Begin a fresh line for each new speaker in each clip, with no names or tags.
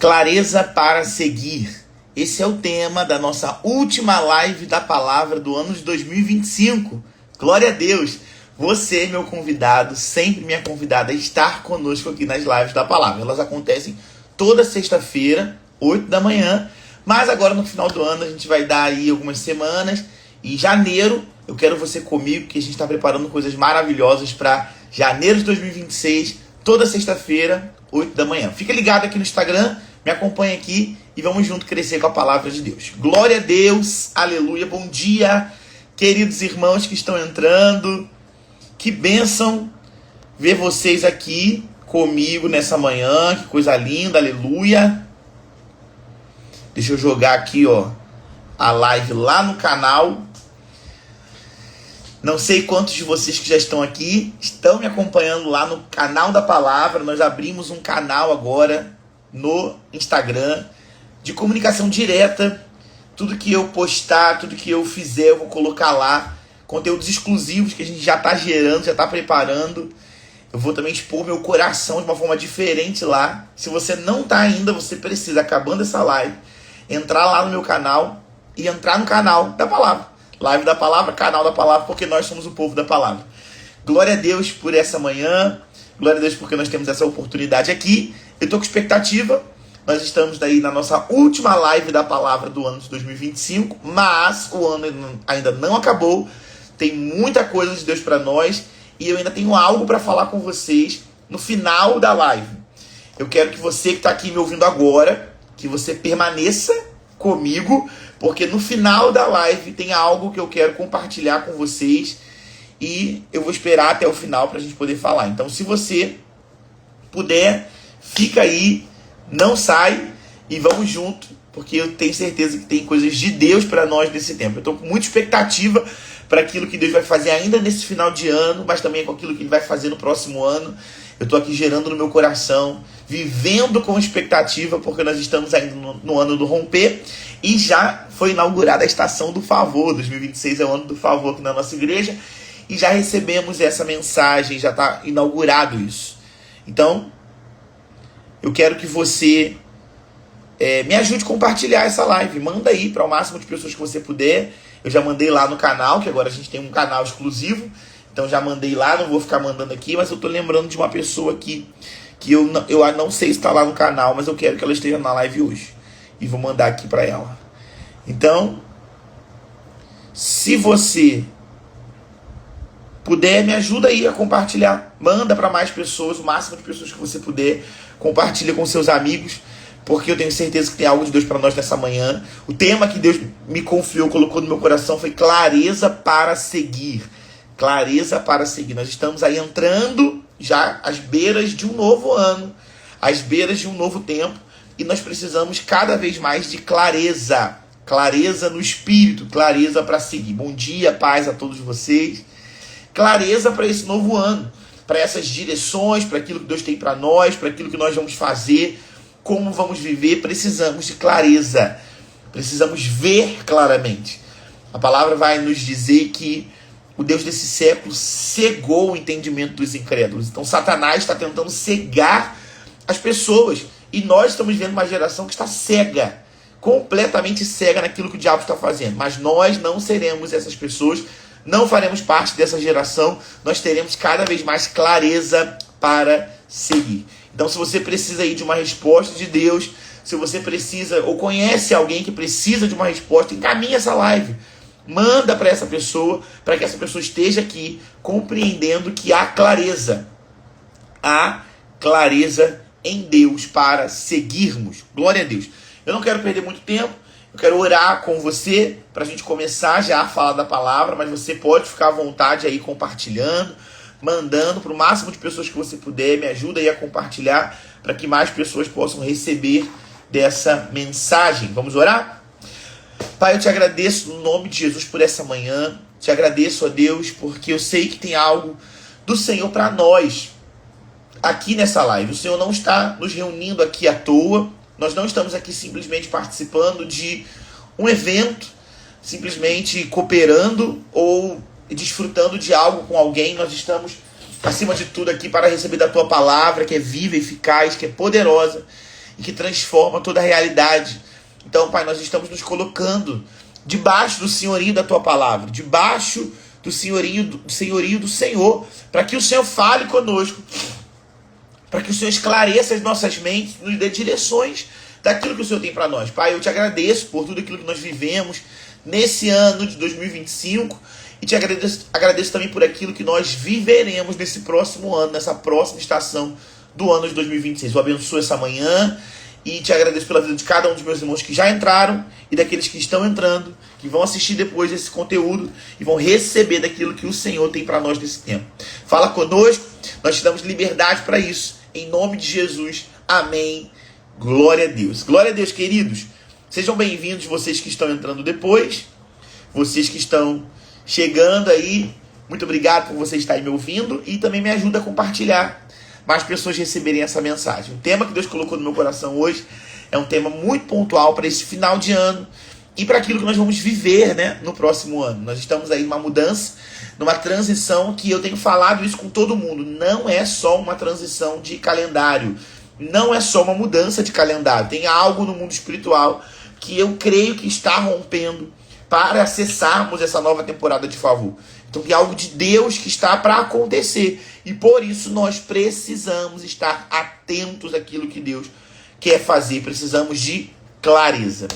Clareza para seguir. Esse é o tema da nossa última live da palavra do ano de 2025. Glória a Deus! Você, meu convidado, sempre minha convidada a estar conosco aqui nas lives da palavra. Elas acontecem toda sexta-feira, 8 da manhã. Mas agora no final do ano a gente vai dar aí algumas semanas. Em janeiro eu quero você comigo, que a gente está preparando coisas maravilhosas para janeiro de 2026, toda sexta-feira, 8 da manhã. Fica ligado aqui no Instagram, me acompanha aqui e vamos junto crescer com a palavra de Deus. Glória a Deus, aleluia, bom dia, queridos irmãos que estão entrando. Que bênção ver vocês aqui comigo nessa manhã, que coisa linda, aleluia. Deixa eu jogar aqui, a live lá no canal. Não sei quantos de vocês que já estão aqui estão me acompanhando lá no canal da palavra. Nós abrimos um canal agora no Instagram de comunicação direta. Tudo que eu postar, tudo que eu fizer, eu vou colocar lá. Conteúdos exclusivos que a gente já está gerando, já está preparando. Eu vou também expor meu coração de uma forma diferente lá. Se você não está ainda, você precisa, acabando essa live, entrar lá no meu canal e entrar no canal da palavra. Live da palavra, canal da palavra, porque nós somos o povo da palavra. Glória a Deus por essa manhã. Glória a Deus porque nós temos essa oportunidade aqui. Eu estou com expectativa. Nós estamos daí na nossa última live da palavra do ano de 2025. Mas o ano ainda não acabou. Tem muita coisa de Deus para nós. E eu ainda tenho algo para falar com vocês no final da live. Eu quero que você que está aqui me ouvindo agora, que você permaneça comigo, porque no final da live tem algo que eu quero compartilhar com vocês e eu vou esperar até o final para a gente poder falar. Então, se você puder, fica aí, não sai e vamos junto, porque eu tenho certeza que tem coisas de Deus para nós nesse tempo. Eu estou com muita expectativa para aquilo que Deus vai fazer ainda nesse final de ano, mas também com aquilo que Ele vai fazer no próximo ano. Eu estou aqui gerando no meu coração, vivendo com expectativa, porque nós estamos ainda no ano do romper e já foi inaugurada a estação do favor. 2026 é o ano do favor aqui na nossa igreja e já recebemos essa mensagem, já está inaugurado isso. Então, eu quero que você me ajude a compartilhar essa live. Manda aí para o máximo de pessoas que você puder. Eu já mandei lá no canal, que agora a gente tem um canal exclusivo. Então já mandei lá, não vou ficar mandando aqui, mas eu tô lembrando de uma pessoa aqui que eu não sei se está lá no canal, mas eu quero que ela esteja na live hoje. E vou mandar aqui para ela. Então, se você puder, me ajuda aí a compartilhar. Manda para mais pessoas, o máximo de pessoas que você puder. Compartilha com seus amigos, porque eu tenho certeza que tem algo de Deus para nós nessa manhã. O tema que Deus me confiou, colocou no meu coração foi clareza para seguir. Clareza para seguir. Nós estamos aí entrando já às beiras de um novo ano, às beiras de um novo tempo, e nós precisamos cada vez mais de clareza. Clareza no espírito, clareza para seguir. Bom dia, paz a todos vocês. Clareza para esse novo ano, para essas direções, para aquilo que Deus tem para nós, para aquilo que nós vamos fazer, como vamos viver. Precisamos de clareza. Precisamos ver claramente. A palavra vai nos dizer que o Deus desse século cegou o entendimento dos incrédulos. Então Satanás está tentando cegar as pessoas. E nós estamos vendo uma geração que está cega, completamente cega naquilo que o diabo está fazendo. Mas nós não seremos essas pessoas, não faremos parte dessa geração. Nós teremos cada vez mais clareza para seguir. Então, se você precisa aí de uma resposta de Deus, se você precisa ou conhece alguém que precisa de uma resposta, encaminhe essa live. Manda para essa pessoa, para que essa pessoa esteja aqui compreendendo que há clareza. Há clareza em Deus para seguirmos. Glória a Deus. Eu não quero perder muito tempo. Eu quero orar com você para a gente começar já a falar da palavra, mas você pode ficar à vontade aí compartilhando, mandando para o máximo de pessoas que você puder. Me ajuda aí a compartilhar para que mais pessoas possam receber dessa mensagem. Vamos orar? Pai, eu te agradeço no nome de Jesus por essa manhã. Te agradeço, ó Deus, porque eu sei que tem algo do Senhor para nós aqui nessa live. O Senhor não está nos reunindo aqui à toa. Nós não estamos aqui simplesmente participando de um evento, simplesmente cooperando ou desfrutando de algo com alguém. Nós estamos, acima de tudo, aqui para receber da Tua palavra, que é viva, eficaz, que é poderosa e que transforma toda a realidade. Então, Pai, nós estamos nos colocando debaixo do senhorio da Tua palavra, debaixo do senhorio do Senhor, para que o Senhor fale conosco, para que o Senhor esclareça as nossas mentes, nos dê direções daquilo que o Senhor tem para nós. Pai, eu te agradeço por tudo aquilo que nós vivemos nesse ano de 2025 e te agradeço também por aquilo que nós viveremos nesse próximo ano, nessa próxima estação do ano de 2026. Eu abençoo essa manhã e te agradeço pela vida de cada um dos meus irmãos que já entraram e daqueles que estão entrando, que vão assistir depois desse conteúdo e vão receber daquilo que o Senhor tem para nós nesse tempo. Fala conosco, nós te damos liberdade para isso. Em nome de Jesus, amém. Glória a Deus. Glória a Deus, queridos. Sejam bem-vindos vocês que estão entrando depois, vocês que estão chegando aí. Muito obrigado por vocês estarem me ouvindo e também me ajuda a compartilhar, mais pessoas receberem essa mensagem. O tema que Deus colocou no meu coração hoje é um tema muito pontual para esse final de ano e para aquilo que nós vamos viver, né, no próximo ano. Nós estamos aí numa mudança, numa transição que eu tenho falado isso com todo mundo. Não é só uma transição de calendário, não é só uma mudança de calendário. Tem algo no mundo espiritual que eu creio que está rompendo para acessarmos essa nova temporada de favor. Então tem algo de Deus que está para acontecer. E por isso nós precisamos estar atentos àquilo que Deus quer fazer. Precisamos de clareza.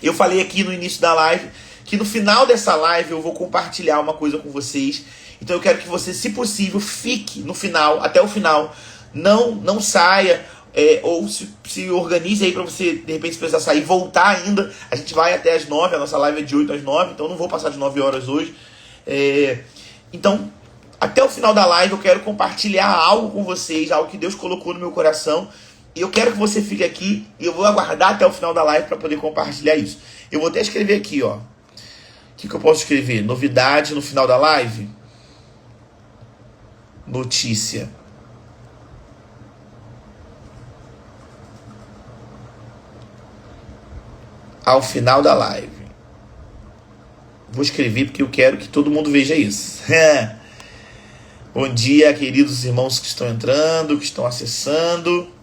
Eu falei aqui no início da live que no final dessa live eu vou compartilhar uma coisa com vocês. Então eu quero que você, se possível, fique no final, até o final. Não saia, ou se organize aí para você, de repente, precisar sair e voltar ainda. A gente vai até as 9, a nossa live é de 8 às 9, então não vou passar de 9 horas hoje. Então, até o final da live eu quero compartilhar algo com vocês, algo que Deus colocou no meu coração. E eu quero que você fique aqui e eu vou aguardar até o final da live para poder compartilhar isso. Eu vou até escrever aqui, ó. O que eu posso escrever? Novidade no final da live? Notícia. Ao final da live. Vou escrever porque eu quero que todo mundo veja isso. Bom dia, queridos irmãos que estão entrando, que estão acessando.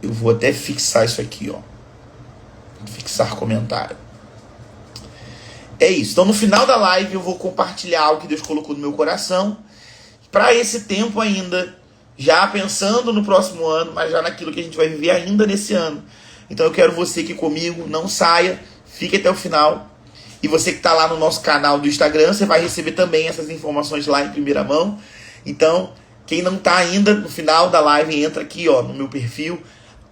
Eu vou até fixar isso aqui, ó. Fixar comentário. É isso. Então, no final da live, eu vou compartilhar algo que Deus colocou no meu coração para esse tempo ainda, já pensando no próximo ano, mas já naquilo que a gente vai viver ainda nesse ano. Então, eu quero você aqui comigo, não saia, fique até o final. E você que está lá no nosso canal do Instagram, você vai receber também essas informações lá em primeira mão. Então, quem não está ainda no final da live, entra aqui, ó, no meu perfil.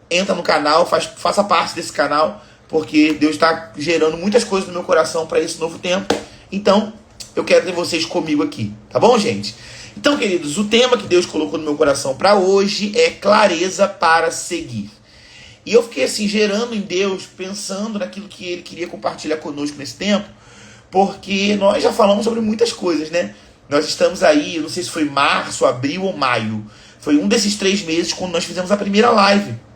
Entra no canal, faça parte desse canal, porque Deus está gerando muitas coisas no meu coração para esse novo tempo. Então, eu quero ter vocês comigo aqui, tá bom, gente? Então, queridos, o tema que Deus colocou no meu coração para hoje é clareza para seguir. E eu fiquei assim, gerando em Deus, pensando naquilo que Ele queria compartilhar conosco nesse tempo, porque nós já falamos sobre muitas coisas, né? Nós estamos aí, eu não sei se foi março, abril ou maio. Foi um desses 3 meses quando nós fizemos a primeira live,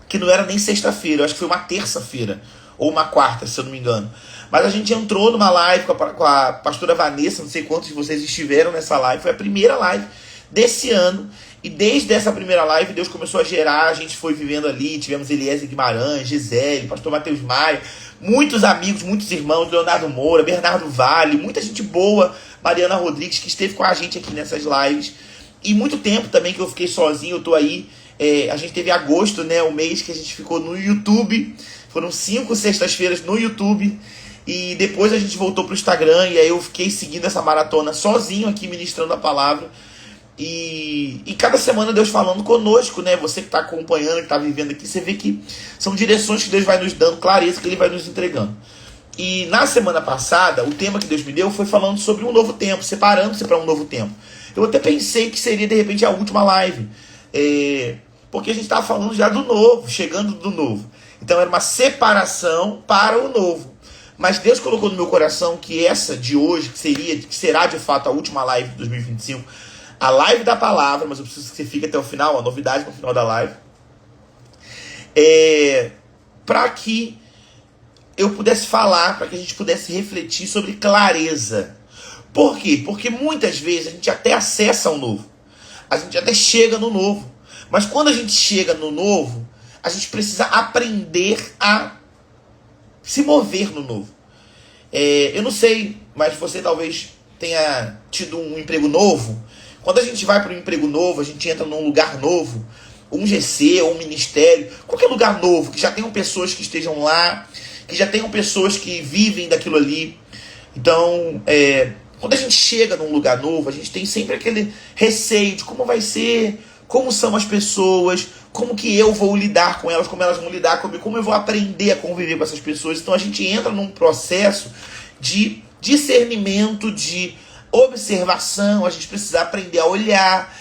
que não era nem sexta-feira, eu acho que foi uma terça-feira, ou uma quarta, se eu não me engano. Mas a gente entrou numa live com a pastora Vanessa, não sei quantos de vocês estiveram nessa live, foi a primeira live desse ano, e desde essa primeira live Deus começou a gerar, a gente foi vivendo ali, tivemos Eliezer Guimarães, Gisele, pastor Matheus Maia, muitos amigos, muitos irmãos, Leonardo Moura, Bernardo Vale, muita gente boa, Mariana Rodrigues, que esteve com a gente aqui nessas lives, e muito tempo também que eu fiquei sozinho, eu tô aí. A gente teve agosto, né, o mês que a gente ficou no YouTube, foram 5 sextas-feiras no YouTube, e depois a gente voltou pro Instagram, e aí eu fiquei seguindo essa maratona sozinho aqui, ministrando a palavra, e cada semana Deus falando conosco, né, você que está acompanhando, que está vivendo aqui, você vê que são direções que Deus vai nos dando, clareza que Ele vai nos entregando. E na semana passada, o tema que Deus me deu foi falando sobre um novo tempo, separando-se para um novo tempo. Eu até pensei que seria de repente a última live, porque a gente estava falando já do novo, chegando do novo. Então era uma separação para o novo. Mas Deus colocou no meu coração que essa de hoje, que será de fato a última live de 2025, a live da palavra, mas eu preciso que você fique até o final, a novidade no final da live, para que eu pudesse falar, para que a gente pudesse refletir sobre clareza. Por quê? Porque muitas vezes a gente até acessa o novo, a gente até chega no novo, Mas quando a gente chega no novo, a gente precisa aprender a se mover no novo. Eu não sei, mas você talvez tenha tido um emprego novo. Quando a gente vai para um emprego novo, a gente entra num lugar novo, um GC, ou um ministério, qualquer lugar novo, que já tenham pessoas que estejam lá, que já tenham pessoas que vivem daquilo ali. Então, quando a gente chega num lugar novo, a gente tem sempre aquele receio de como vai ser, como são as pessoas, como que eu vou lidar com elas, como elas vão lidar comigo, como eu vou aprender a conviver com essas pessoas. Então a gente entra num processo de discernimento, de observação. A gente precisa aprender a olhar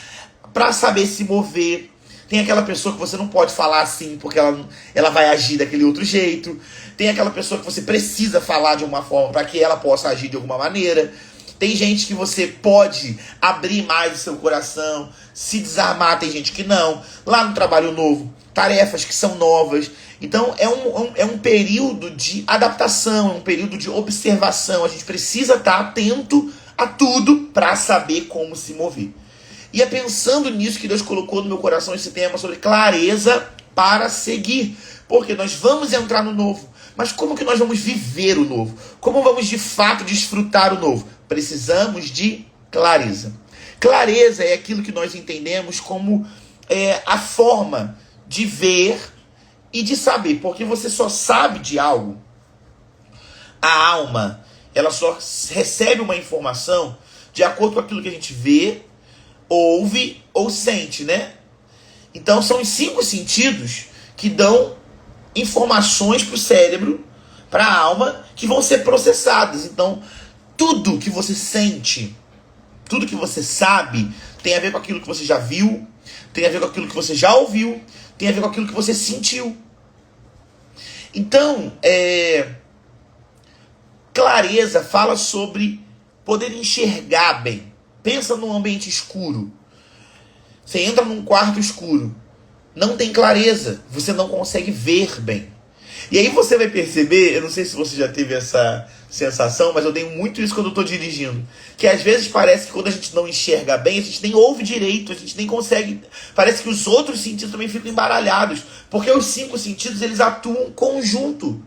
para saber se mover. Tem aquela pessoa que você não pode falar assim porque ela vai agir daquele outro jeito. Tem aquela pessoa que você precisa falar de uma forma para que ela possa agir de alguma maneira. Tem gente que você pode abrir mais o seu coração, se desarmar, tem gente que não. Lá no trabalho novo, tarefas que são novas. Então é um período de adaptação, é um período de observação. A gente precisa estar atento a tudo para saber como se mover. E é pensando nisso que Deus colocou no meu coração esse tema sobre clareza para seguir. Porque nós vamos entrar no novo. Mas como que nós vamos viver o novo? Como vamos de fato desfrutar o novo? Precisamos de clareza. Clareza é aquilo que nós entendemos como a forma de ver e de saber. Porque você só sabe de algo. A alma, ela só recebe uma informação de acordo com aquilo que a gente vê, ouve ou sente, né? Então são os 5 sentidos que dão informações para o cérebro, para a alma, que vão ser processadas. Então tudo que você sente, tudo que você sabe, tem a ver com aquilo que você já viu, tem a ver com aquilo que você já ouviu, tem a ver com aquilo que você sentiu. Então, clareza fala sobre poder enxergar bem. Pensa num ambiente escuro. Você entra num quarto escuro. Não tem clareza. Você não consegue ver bem. E aí você vai perceber, eu não sei se você já teve essa sensação, mas eu tenho muito isso quando eu estou dirigindo. Que às vezes parece que quando a gente não enxerga bem, a gente nem ouve direito, a gente nem consegue... Parece que os outros sentidos também ficam embaralhados. Porque os 5 sentidos, eles atuam em conjunto.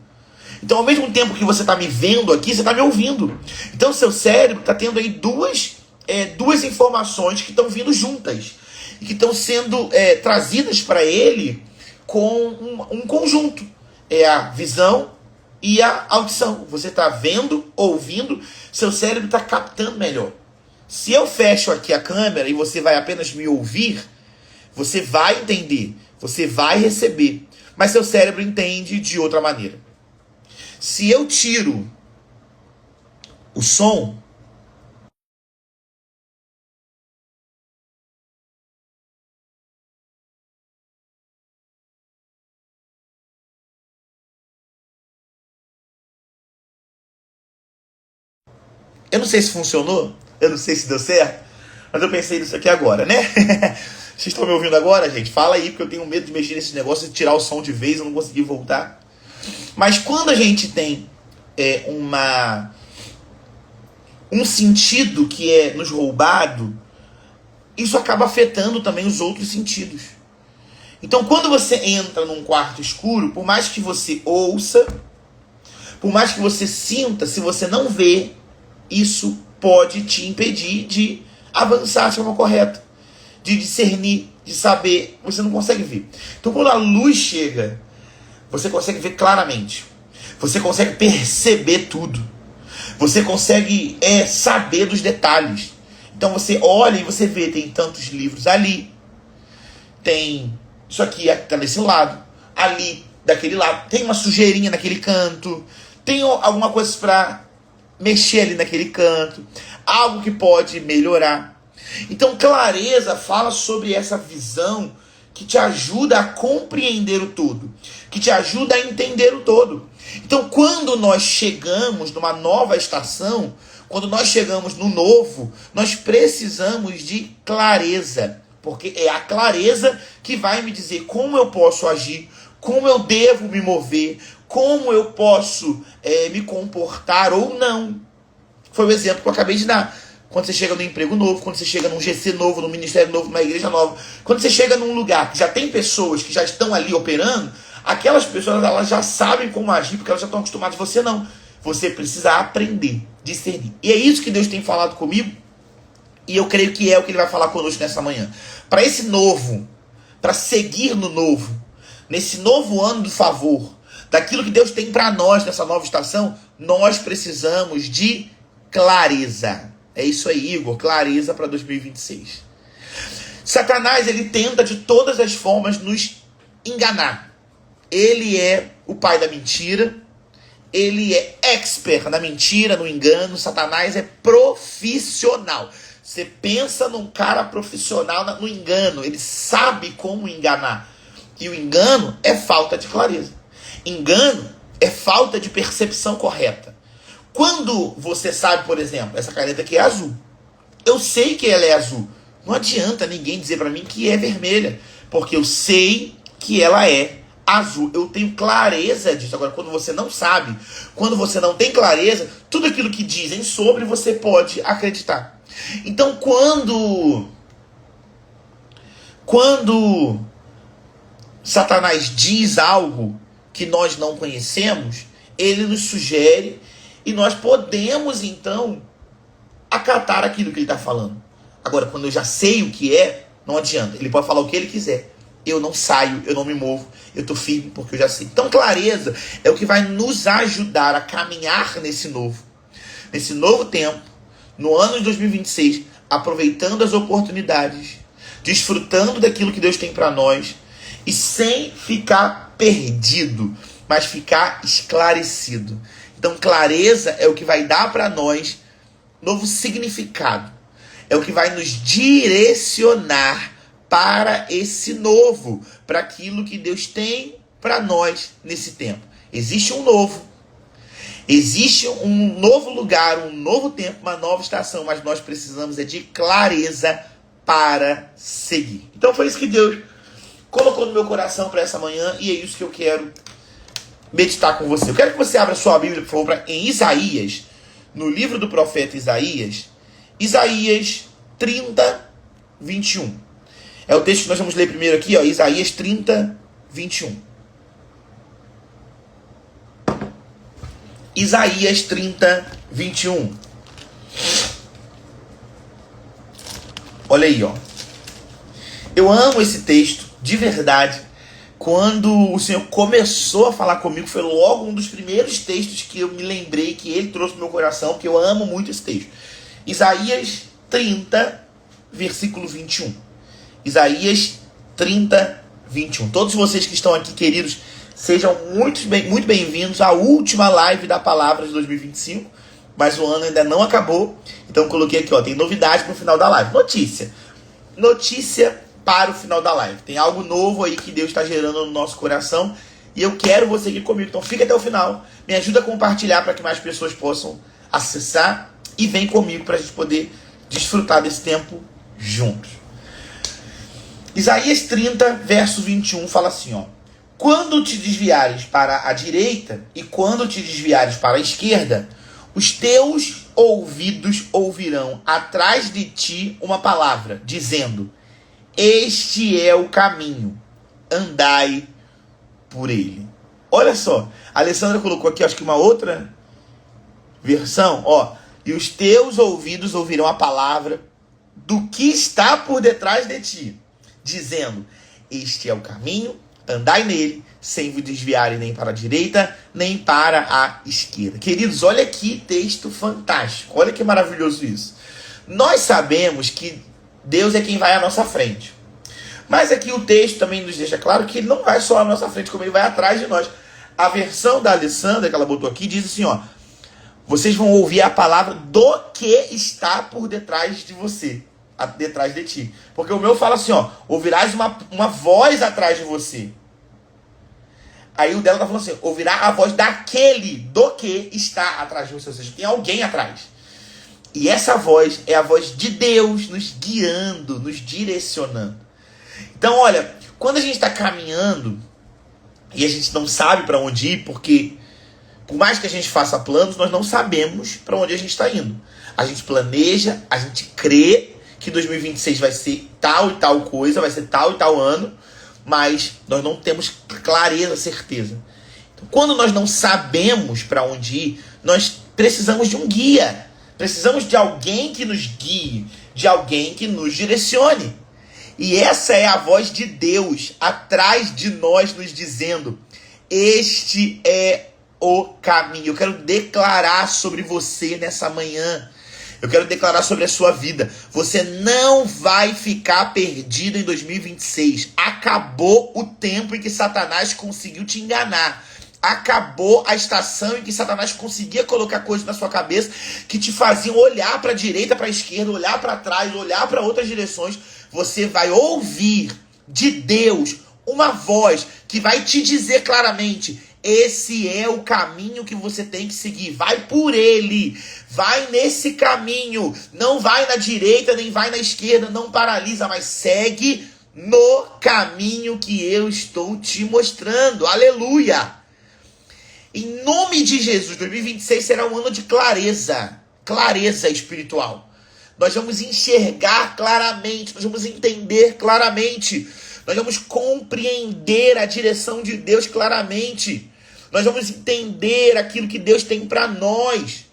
Então, ao mesmo tempo que você está me vendo aqui, você está me ouvindo. Então, o seu cérebro está tendo aí duas informações que estão vindo juntas. E que estão sendo trazidas para ele com um conjunto. É a visão e a audição. Você está vendo, ouvindo, seu cérebro está captando melhor. Se eu fecho aqui a câmera e você vai apenas me ouvir, você vai entender, você vai receber. Mas seu cérebro entende de outra maneira. Se eu tiro o som, eu não sei se funcionou, eu não sei se deu certo, mas eu pensei nisso aqui agora, né? Vocês estão me ouvindo agora, gente? Fala aí, porque eu tenho medo de mexer nesse negócio e tirar o som de vez, eu não consegui voltar. Mas quando a gente tem um sentido que é nos roubado, isso acaba afetando também os outros sentidos. Então, quando você entra num quarto escuro, por mais que você ouça, por mais que você sinta, se você não vê, isso pode te impedir de avançar de forma correta, de discernir, de saber. Você não consegue ver. Então, quando a luz chega, você consegue ver claramente. Você consegue perceber tudo. Você consegue saber dos detalhes. Então você olha e você vê, tem tantos livros ali. Tem isso aqui, tá nesse lado. Ali, daquele lado. Tem uma sujeirinha naquele canto. Tem alguma coisa para mexer ali naquele canto. Algo que pode melhorar. Então clareza fala sobre essa visão que te ajuda a compreender o todo, que te ajuda a entender o todo. Então, quando nós chegamos numa nova estação, quando nós chegamos no novo, nós precisamos de clareza, porque é a clareza que vai me dizer como eu posso agir, como eu devo me mover, como eu posso me comportar ou não. Foi o exemplo que eu acabei de dar. quando você chega num emprego novo, quando você chega num GC novo, num ministério novo, numa igreja nova, quando você chega num lugar que já tem pessoas que já estão ali operando, aquelas pessoas elas já sabem como agir, porque elas já estão acostumadas, você não. Você precisa aprender, discernir. E é isso que Deus tem falado comigo, e eu creio que é o que Ele vai falar conosco nessa manhã. Para esse novo, para seguir no novo, nesse novo ano do favor, daquilo que Deus tem para nós nessa nova estação, nós precisamos de clareza. É isso aí, Igor, clareza para 2026. Satanás, ele tenta de todas as formas nos enganar. Ele é o pai da mentira, ele é expert na mentira, no engano. Satanás é profissional. Você pensa num cara profissional no engano, ele sabe como enganar. E o engano é falta de clareza. Engano é falta de percepção correta. Quando você sabe, por exemplo, essa caneta aqui é azul. Eu sei que ela é azul. Não adianta ninguém dizer para mim que é vermelha, porque eu sei que ela é azul. Eu tenho clareza disso. Agora, quando você não sabe, quando você não tem clareza, tudo aquilo que dizem sobre você pode acreditar. Então, quando Satanás diz algo que nós não conhecemos, ele nos sugere e nós podemos, então, acatar aquilo que ele está falando. Agora, quando eu já sei o que é, não adianta. Ele pode falar o que ele quiser. Eu não saio, eu não me movo, eu estou firme porque eu já sei. Então, clareza é o que vai nos ajudar a caminhar nesse novo tempo, no ano de 2026, aproveitando as oportunidades, desfrutando daquilo que Deus tem para nós e sem ficar perdido, mas ficar esclarecido. Então, clareza é o que vai dar para nós novo significado. É o que vai nos direcionar para esse novo, para aquilo que Deus tem para nós nesse tempo. Existe um novo. Existe um novo lugar, um novo tempo, uma nova estação, mas nós precisamos de clareza para seguir. Então foi isso que Deus colocou no meu coração para essa manhã e é isso que eu quero meditar com você. Eu quero que você abra sua Bíblia, por favor, em Isaías, no livro do profeta Isaías, Isaías 30, 21. É o texto que nós vamos ler primeiro aqui, ó, Isaías 30, 21. Isaías 30, 21. Olha aí, ó. Eu amo esse texto, de verdade. Quando o Senhor começou a falar comigo, foi logo um dos primeiros textos que eu me lembrei, que Ele trouxe no meu coração, porque eu amo muito esse texto. Isaías 30, versículo 21. Isaías 30, 21. Todos vocês que estão aqui, queridos, sejam muito bem-vindos à última live da palavra de 2025, mas o ano ainda não acabou, então eu coloquei aqui, ó, tem novidade para o final da live. Notícia para o final da live. Tem algo novo aí que Deus está gerando no nosso coração e eu quero você aqui comigo. Então fica até o final, me ajuda a compartilhar para que mais pessoas possam acessar e vem comigo para a gente poder desfrutar desse tempo juntos. Isaías 30, verso 21 fala assim, ó. Quando te desviares para a direita e quando te desviares para a esquerda, os teus ouvidos ouvirão atrás de ti uma palavra, dizendo: este é o caminho, andai por ele. Olha só, a Alessandra colocou aqui, acho que uma outra versão, ó. E os teus ouvidos ouvirão a palavra do que está por detrás de ti, dizendo: este é o caminho, andai nele, sem vos desviarem nem para a direita, nem para a esquerda. Queridos, olha que texto fantástico. Olha que maravilhoso isso. Nós sabemos que Deus é quem vai à nossa frente. Mas aqui o texto também nos deixa claro que Ele não vai só à nossa frente, como Ele vai atrás de nós. A versão da Alessandra, que ela botou aqui, diz assim, ó. Vocês vão ouvir a palavra do que está por detrás de você. Detrás de ti. Porque o meu fala assim, ó. Ouvirás uma voz atrás de você. Aí o dela tá falando assim, ouvirá a voz daquele do que está atrás de você. Ou seja, tem alguém atrás. E essa voz é a voz de Deus nos guiando, nos direcionando. Então, olha, quando a gente está caminhando e a gente não sabe para onde ir, porque Por mais que a gente faça planos, nós não sabemos para onde a gente está indo. A gente planeja, a gente crê que 2026 vai ser tal e tal coisa, vai ser tal e tal ano, mas nós não temos clareza, certeza. Então, quando nós não sabemos para onde ir, nós precisamos de um guia. Precisamos de alguém que nos guie, de alguém que nos direcione. E essa é a voz de Deus atrás de nós nos dizendo: este é o caminho. Eu quero declarar sobre você nessa manhã. Eu quero declarar sobre a sua vida. Você não vai ficar perdido em 2026. Acabou o tempo em que Satanás conseguiu te enganar. Acabou a estação em que Satanás conseguia colocar coisas na sua cabeça que te faziam olhar para a direita, para a esquerda, olhar para trás, olhar para outras direções. Você vai ouvir de Deus uma voz que vai te dizer claramente: esse é o caminho que você tem que seguir. Vai por ele. Vai nesse caminho. Não vai na direita, nem vai na esquerda. Não paralisa, mas segue no caminho que eu estou te mostrando. Aleluia! Em nome de Jesus, 2026 será um ano de clareza. Clareza espiritual. Nós vamos enxergar claramente. Nós vamos entender claramente. Nós vamos compreender a direção de Deus claramente. Nós vamos entender aquilo que Deus tem para nós.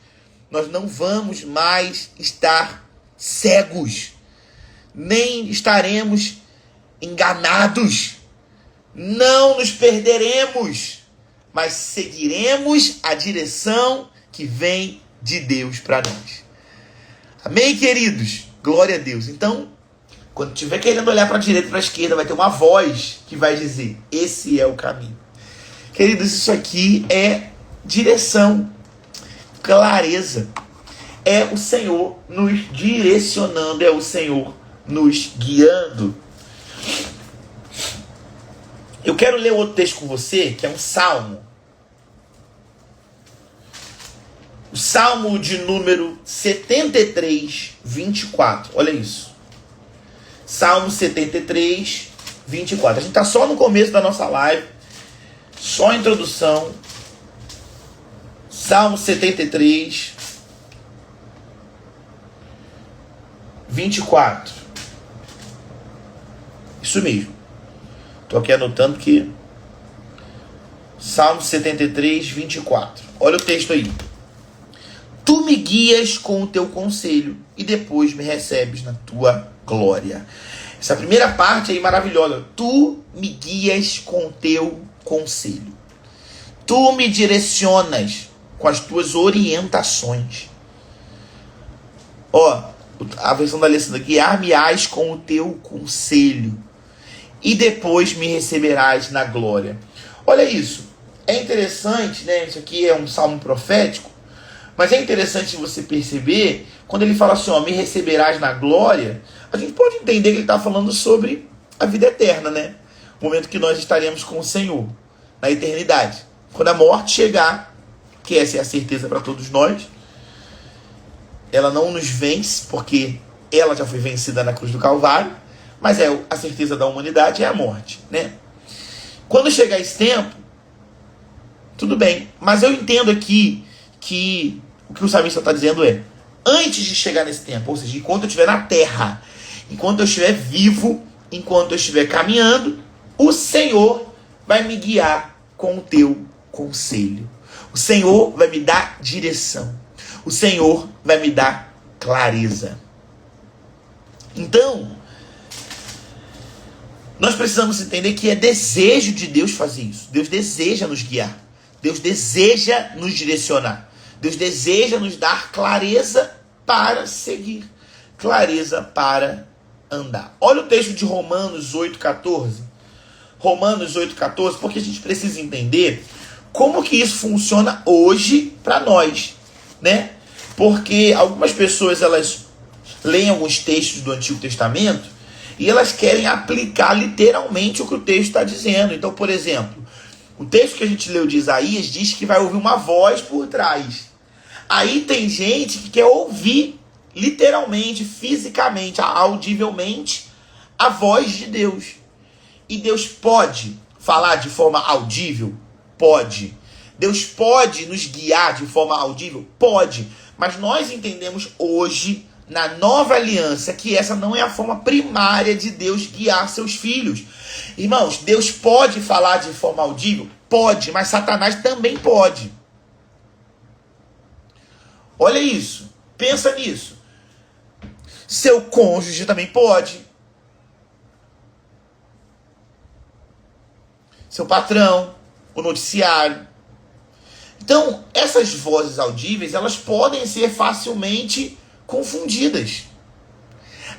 Nós não vamos mais estar cegos. Nem estaremos enganados. Não nos perderemos. Mas seguiremos a direção que vem de Deus para nós. Amém, queridos? Glória a Deus. Então, quando estiver querendo olhar para a direita e para a esquerda, vai ter uma voz que vai dizer: esse é o caminho. Queridos, isso aqui é direção, clareza. É o Senhor nos direcionando, é o Senhor nos guiando. Eu quero ler outro texto com você, que é um salmo. O salmo de número 73, 24. Olha isso. Salmo 73, 24. A gente está só no começo da nossa live. Só a introdução. Salmo 73, 24. Isso mesmo. Estou aqui anotando que... Salmo 73, 24. Olha o texto aí. Tu me guias com o teu conselho e depois me recebes na tua glória. Essa primeira parte aí maravilhosa. Tu me guias com o teu conselho. Tu me direcionas com as tuas orientações. Ó, a versão da Alessandra: guiar-me-ás com o teu conselho e depois me receberás na glória. Olha isso. É interessante, né? Isso aqui é um salmo profético. Mas é interessante você perceber, quando ele fala assim, ó, me receberás na glória, a gente pode entender que ele está falando sobre a vida eterna, né? O momento que nós estaremos com o Senhor, na eternidade. Quando a morte chegar, que essa é a certeza para todos nós, ela não nos vence, porque ela já foi vencida na cruz do Calvário, mas é a certeza da humanidade é a morte, né? Quando chegar esse tempo, tudo bem, mas eu entendo aqui que o que o salmista está dizendo é: antes de chegar nesse tempo, ou seja, enquanto eu estiver na terra, enquanto eu estiver vivo, enquanto eu estiver caminhando, o Senhor vai me guiar com o teu conselho. O Senhor vai me dar direção. O Senhor vai me dar clareza. Então, nós precisamos entender que é desejo de Deus fazer isso. Deus deseja nos guiar. Deus deseja nos direcionar. Deus deseja nos dar clareza para seguir. Clareza para andar. Olha o texto de Romanos 8,14. Romanos 8,14, porque a gente precisa entender como que isso funciona hoje para nós, né? Porque algumas pessoas, elas leem alguns textos do Antigo Testamento e elas querem aplicar literalmente o que o texto está dizendo. Então, por exemplo, o texto que a gente leu de Isaías diz que vai ouvir uma voz por trás. Aí tem gente que quer ouvir literalmente, fisicamente, audivelmente, a voz de Deus. E Deus pode falar de forma audível? Pode. Deus pode nos guiar de forma audível? Pode. Mas nós entendemos hoje, na nova aliança, que essa não é a forma primária de Deus guiar seus filhos. Irmãos, Deus pode falar de forma audível? Pode, mas Satanás também pode. Olha isso, pensa nisso. Seu cônjuge também pode. Seu patrão, o noticiário. Então, essas vozes audíveis, elas podem ser facilmente confundidas.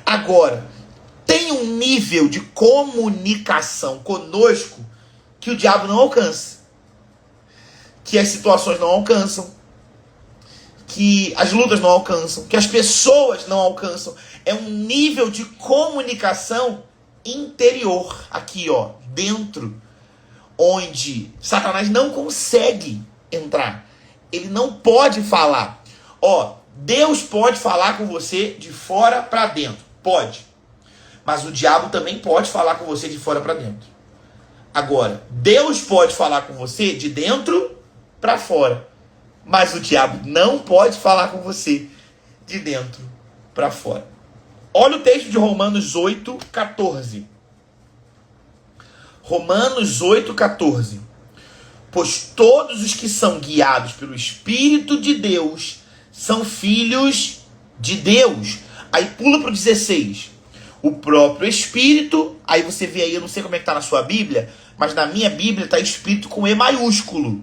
Agora, tem um nível de comunicação conosco que o diabo não alcança. Que as situações não alcançam. Que as lutas não alcançam. Que as pessoas não alcançam. É um nível de comunicação interior. Aqui, ó, dentro. Onde Satanás não consegue entrar. Ele não pode falar. Ó, Deus pode falar com você de fora para dentro. Pode. Mas o diabo também pode falar com você de fora para dentro. Agora, Deus pode falar com você de dentro para fora. Mas o diabo não pode falar com você de dentro para fora. Olha o texto de Romanos 8:14. Romanos 8:14. Pois todos os que são guiados pelo Espírito de Deus são filhos de Deus. Aí pula para o 16. O próprio Espírito, aí você vê aí, eu não sei como é que está na sua Bíblia, mas na minha Bíblia está Espírito com E maiúsculo.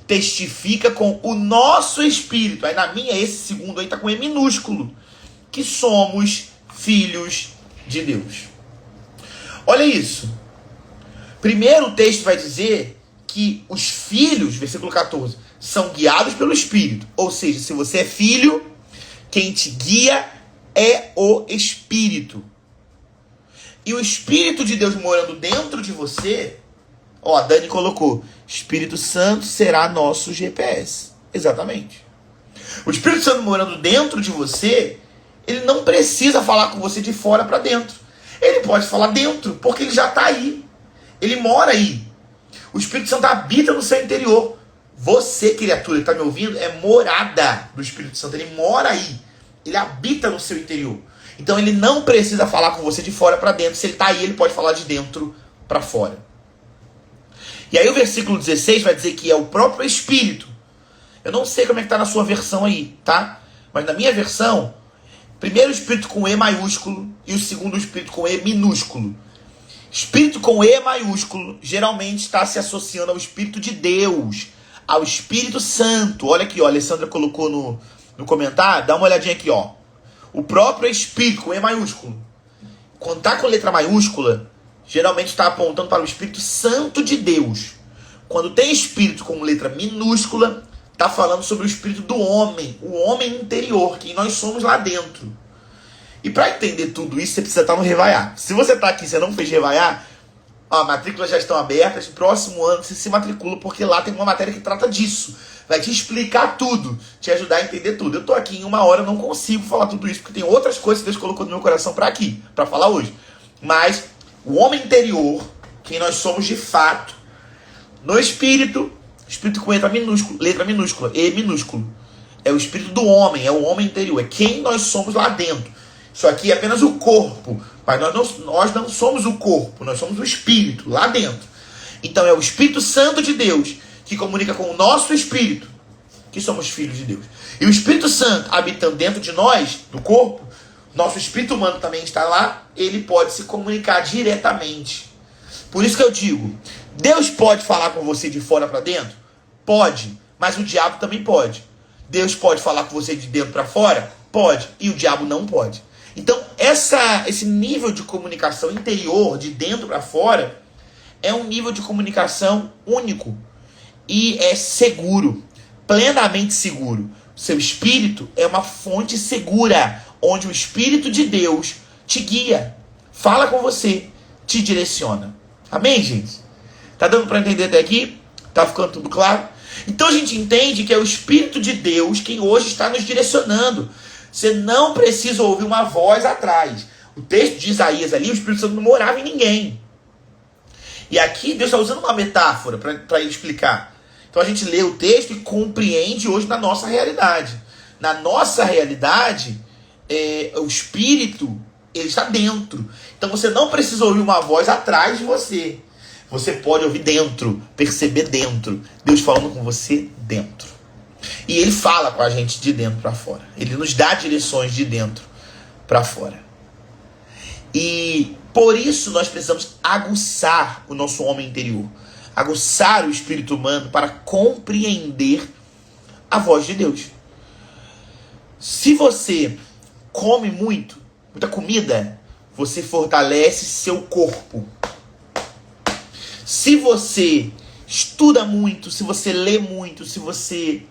Testifica com o nosso Espírito. Aí na minha, esse segundo aí está com E minúsculo. Que somos filhos de Deus. Olha isso. Primeiro o texto vai dizer que os filhos, versículo 14, são guiados pelo Espírito. Ou seja, se você é filho, quem te guia é o Espírito. E o Espírito de Deus morando dentro de você, ó, a Dani colocou, Espírito Santo será nosso GPS. Exatamente. O Espírito Santo morando dentro de você, ele não precisa falar com você de fora para dentro. Ele pode falar dentro, porque ele já está aí. Ele mora aí. O Espírito Santo habita no seu interior. Você, criatura que está me ouvindo, é morada do Espírito Santo. Ele mora aí. Ele habita no seu interior. Então ele não precisa falar com você de fora para dentro. Se ele está aí, ele pode falar de dentro para fora. E aí o versículo 16 vai dizer que é o próprio Espírito. Eu não sei como é que está na sua versão aí, tá? Mas na minha versão, primeiro o Espírito com E maiúsculo e o segundo o Espírito com E minúsculo. Espírito com E maiúsculo geralmente está se associando ao Espírito de Deus, ao Espírito Santo. Olha aqui, ó, a Alessandra colocou no comentário, dá uma olhadinha aqui, ó. O próprio Espírito com E maiúsculo. Quando está com letra maiúscula, geralmente está apontando para o Espírito Santo de Deus. Quando tem Espírito com letra minúscula, está falando sobre o Espírito do homem, o homem interior, quem nós somos lá dentro. E para entender tudo isso, você precisa estar no Revaiar. Se você está aqui e você não fez Revaiar, ó, matrículas já estão abertas. Próximo ano você se matricula, porque lá tem uma matéria que trata disso. Vai te explicar tudo, te ajudar a entender tudo. Eu estou aqui em 1 hora, eu não consigo falar tudo isso, porque tem outras coisas que Deus colocou no meu coração para aqui, para falar hoje. Mas o homem interior, quem nós somos de fato, no Espírito, Espírito com letra minúscula, E minúsculo. É o Espírito do homem, é o homem interior, é quem nós somos lá dentro. Isso aqui é apenas o corpo, mas nós não somos o corpo, nós somos o Espírito, lá dentro. Então é o Espírito Santo de Deus que comunica com o nosso Espírito, que somos filhos de Deus. E o Espírito Santo habitando dentro de nós, do corpo, nosso Espírito humano também está lá, ele pode se comunicar diretamente. Por isso que eu digo, Deus pode falar com você de fora para dentro? Pode, mas o diabo também pode. Deus pode falar com você de dentro para fora? Pode, e o diabo não pode. Então, esse nível de comunicação interior, de dentro para fora, é um nível de comunicação único e é seguro, plenamente seguro. Seu espírito é uma fonte segura, onde o Espírito de Deus te guia, fala com você, te direciona. Amém, gente? Tá dando para entender até aqui? Tá ficando tudo claro? Então a gente entende que é o Espírito de Deus quem hoje está nos direcionando. Você não precisa ouvir uma voz atrás. O texto de Isaías ali, o Espírito Santo não morava em ninguém. E aqui Deus está usando uma metáfora para ele explicar. Então a gente lê o texto e compreende hoje na nossa realidade. Na nossa realidade, o Espírito, ele está dentro. Então você não precisa ouvir uma voz atrás de você. Você pode ouvir dentro, perceber dentro. Deus falando com você dentro. E ele fala com a gente de dentro para fora. Ele nos dá direções de dentro para fora. E por isso nós precisamos aguçar o nosso homem interior. Aguçar o espírito humano para compreender a voz de Deus. Se você come muita comida, você fortalece seu corpo. Se você estuda muito, se você lê muito, se você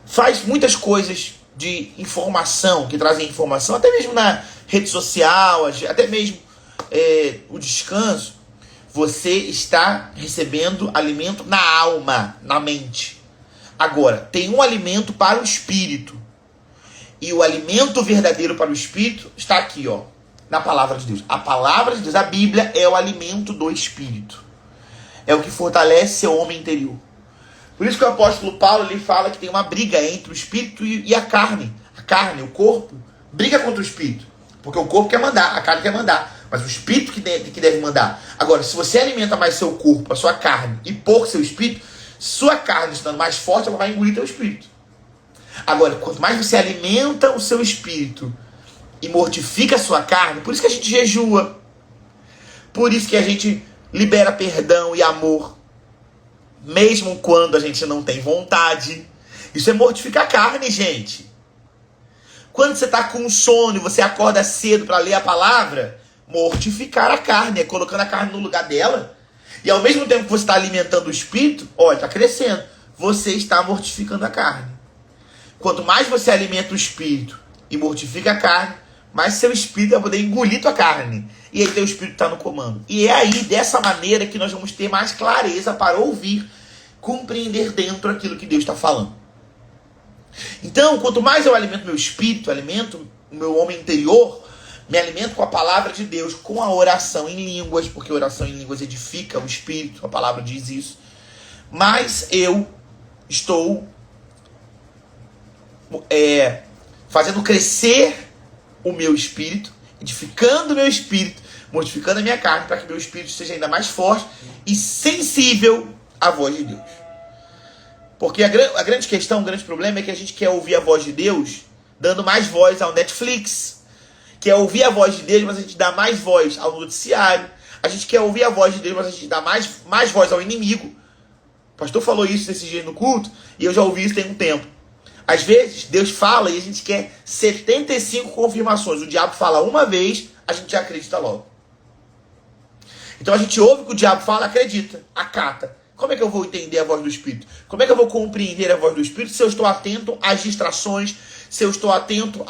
faz muitas coisas de informação, que trazem informação, até mesmo na rede social, até mesmo o descanso, você está recebendo alimento na alma, na mente. Agora, tem um alimento para o espírito. E o alimento verdadeiro para o espírito está aqui, ó, na palavra de Deus. A palavra de Deus, a Bíblia, é o alimento do espírito. É o que fortalece seu homem interior. Por isso que o apóstolo Paulo ele fala que tem uma briga entre o espírito e a carne. A carne, o corpo, briga contra o espírito. Porque o corpo quer mandar, a carne quer mandar. Mas o espírito que deve mandar. Agora, se você alimenta mais seu corpo, a sua carne, e pouco seu espírito, sua carne estando mais forte, ela vai engolir teu espírito. Agora, quanto mais você alimenta o seu espírito e mortifica a sua carne, por isso que a gente jejua. Por isso que a gente libera perdão e amor. Mesmo quando a gente não tem vontade. Isso é mortificar a carne, gente. Quando você está com sono e você acorda cedo para ler a palavra, mortificar a carne, é colocando a carne no lugar dela. E ao mesmo tempo que você está alimentando o espírito, olha, está crescendo. Você está mortificando a carne. Quanto mais você alimenta o espírito e mortifica a carne, mais seu espírito vai poder engolir tua carne. E aí teu espírito está no comando. E é aí, dessa maneira, que nós vamos ter mais clareza para ouvir, compreender dentro aquilo que Deus está falando. Então, quanto mais eu alimento meu espírito, alimento o meu homem interior, me alimento com a palavra de Deus, com a oração em línguas, porque a oração em línguas edifica o espírito, a palavra diz isso. Mas eu estou fazendo crescer o meu espírito, edificando o meu espírito, mortificando a minha carne, para que meu espírito seja ainda mais forte e sensível à voz de Deus. Porque a grande questão, o grande problema é que a gente quer ouvir a voz de Deus dando mais voz ao Netflix. Quer ouvir a voz de Deus, mas a gente dá mais voz ao noticiário. A gente quer ouvir a voz de Deus, mas a gente dá mais voz ao inimigo. O pastor falou isso esse dia no culto, e eu já ouvi isso tem um tempo. Às vezes, Deus fala e a gente quer 75 confirmações. O diabo fala uma vez, a gente já acredita logo. Então a gente ouve o que o diabo fala, acredita, acata. Como é que eu vou entender a voz do Espírito? Como é que eu vou compreender a voz do Espírito se eu estou atento às distrações, se eu estou atento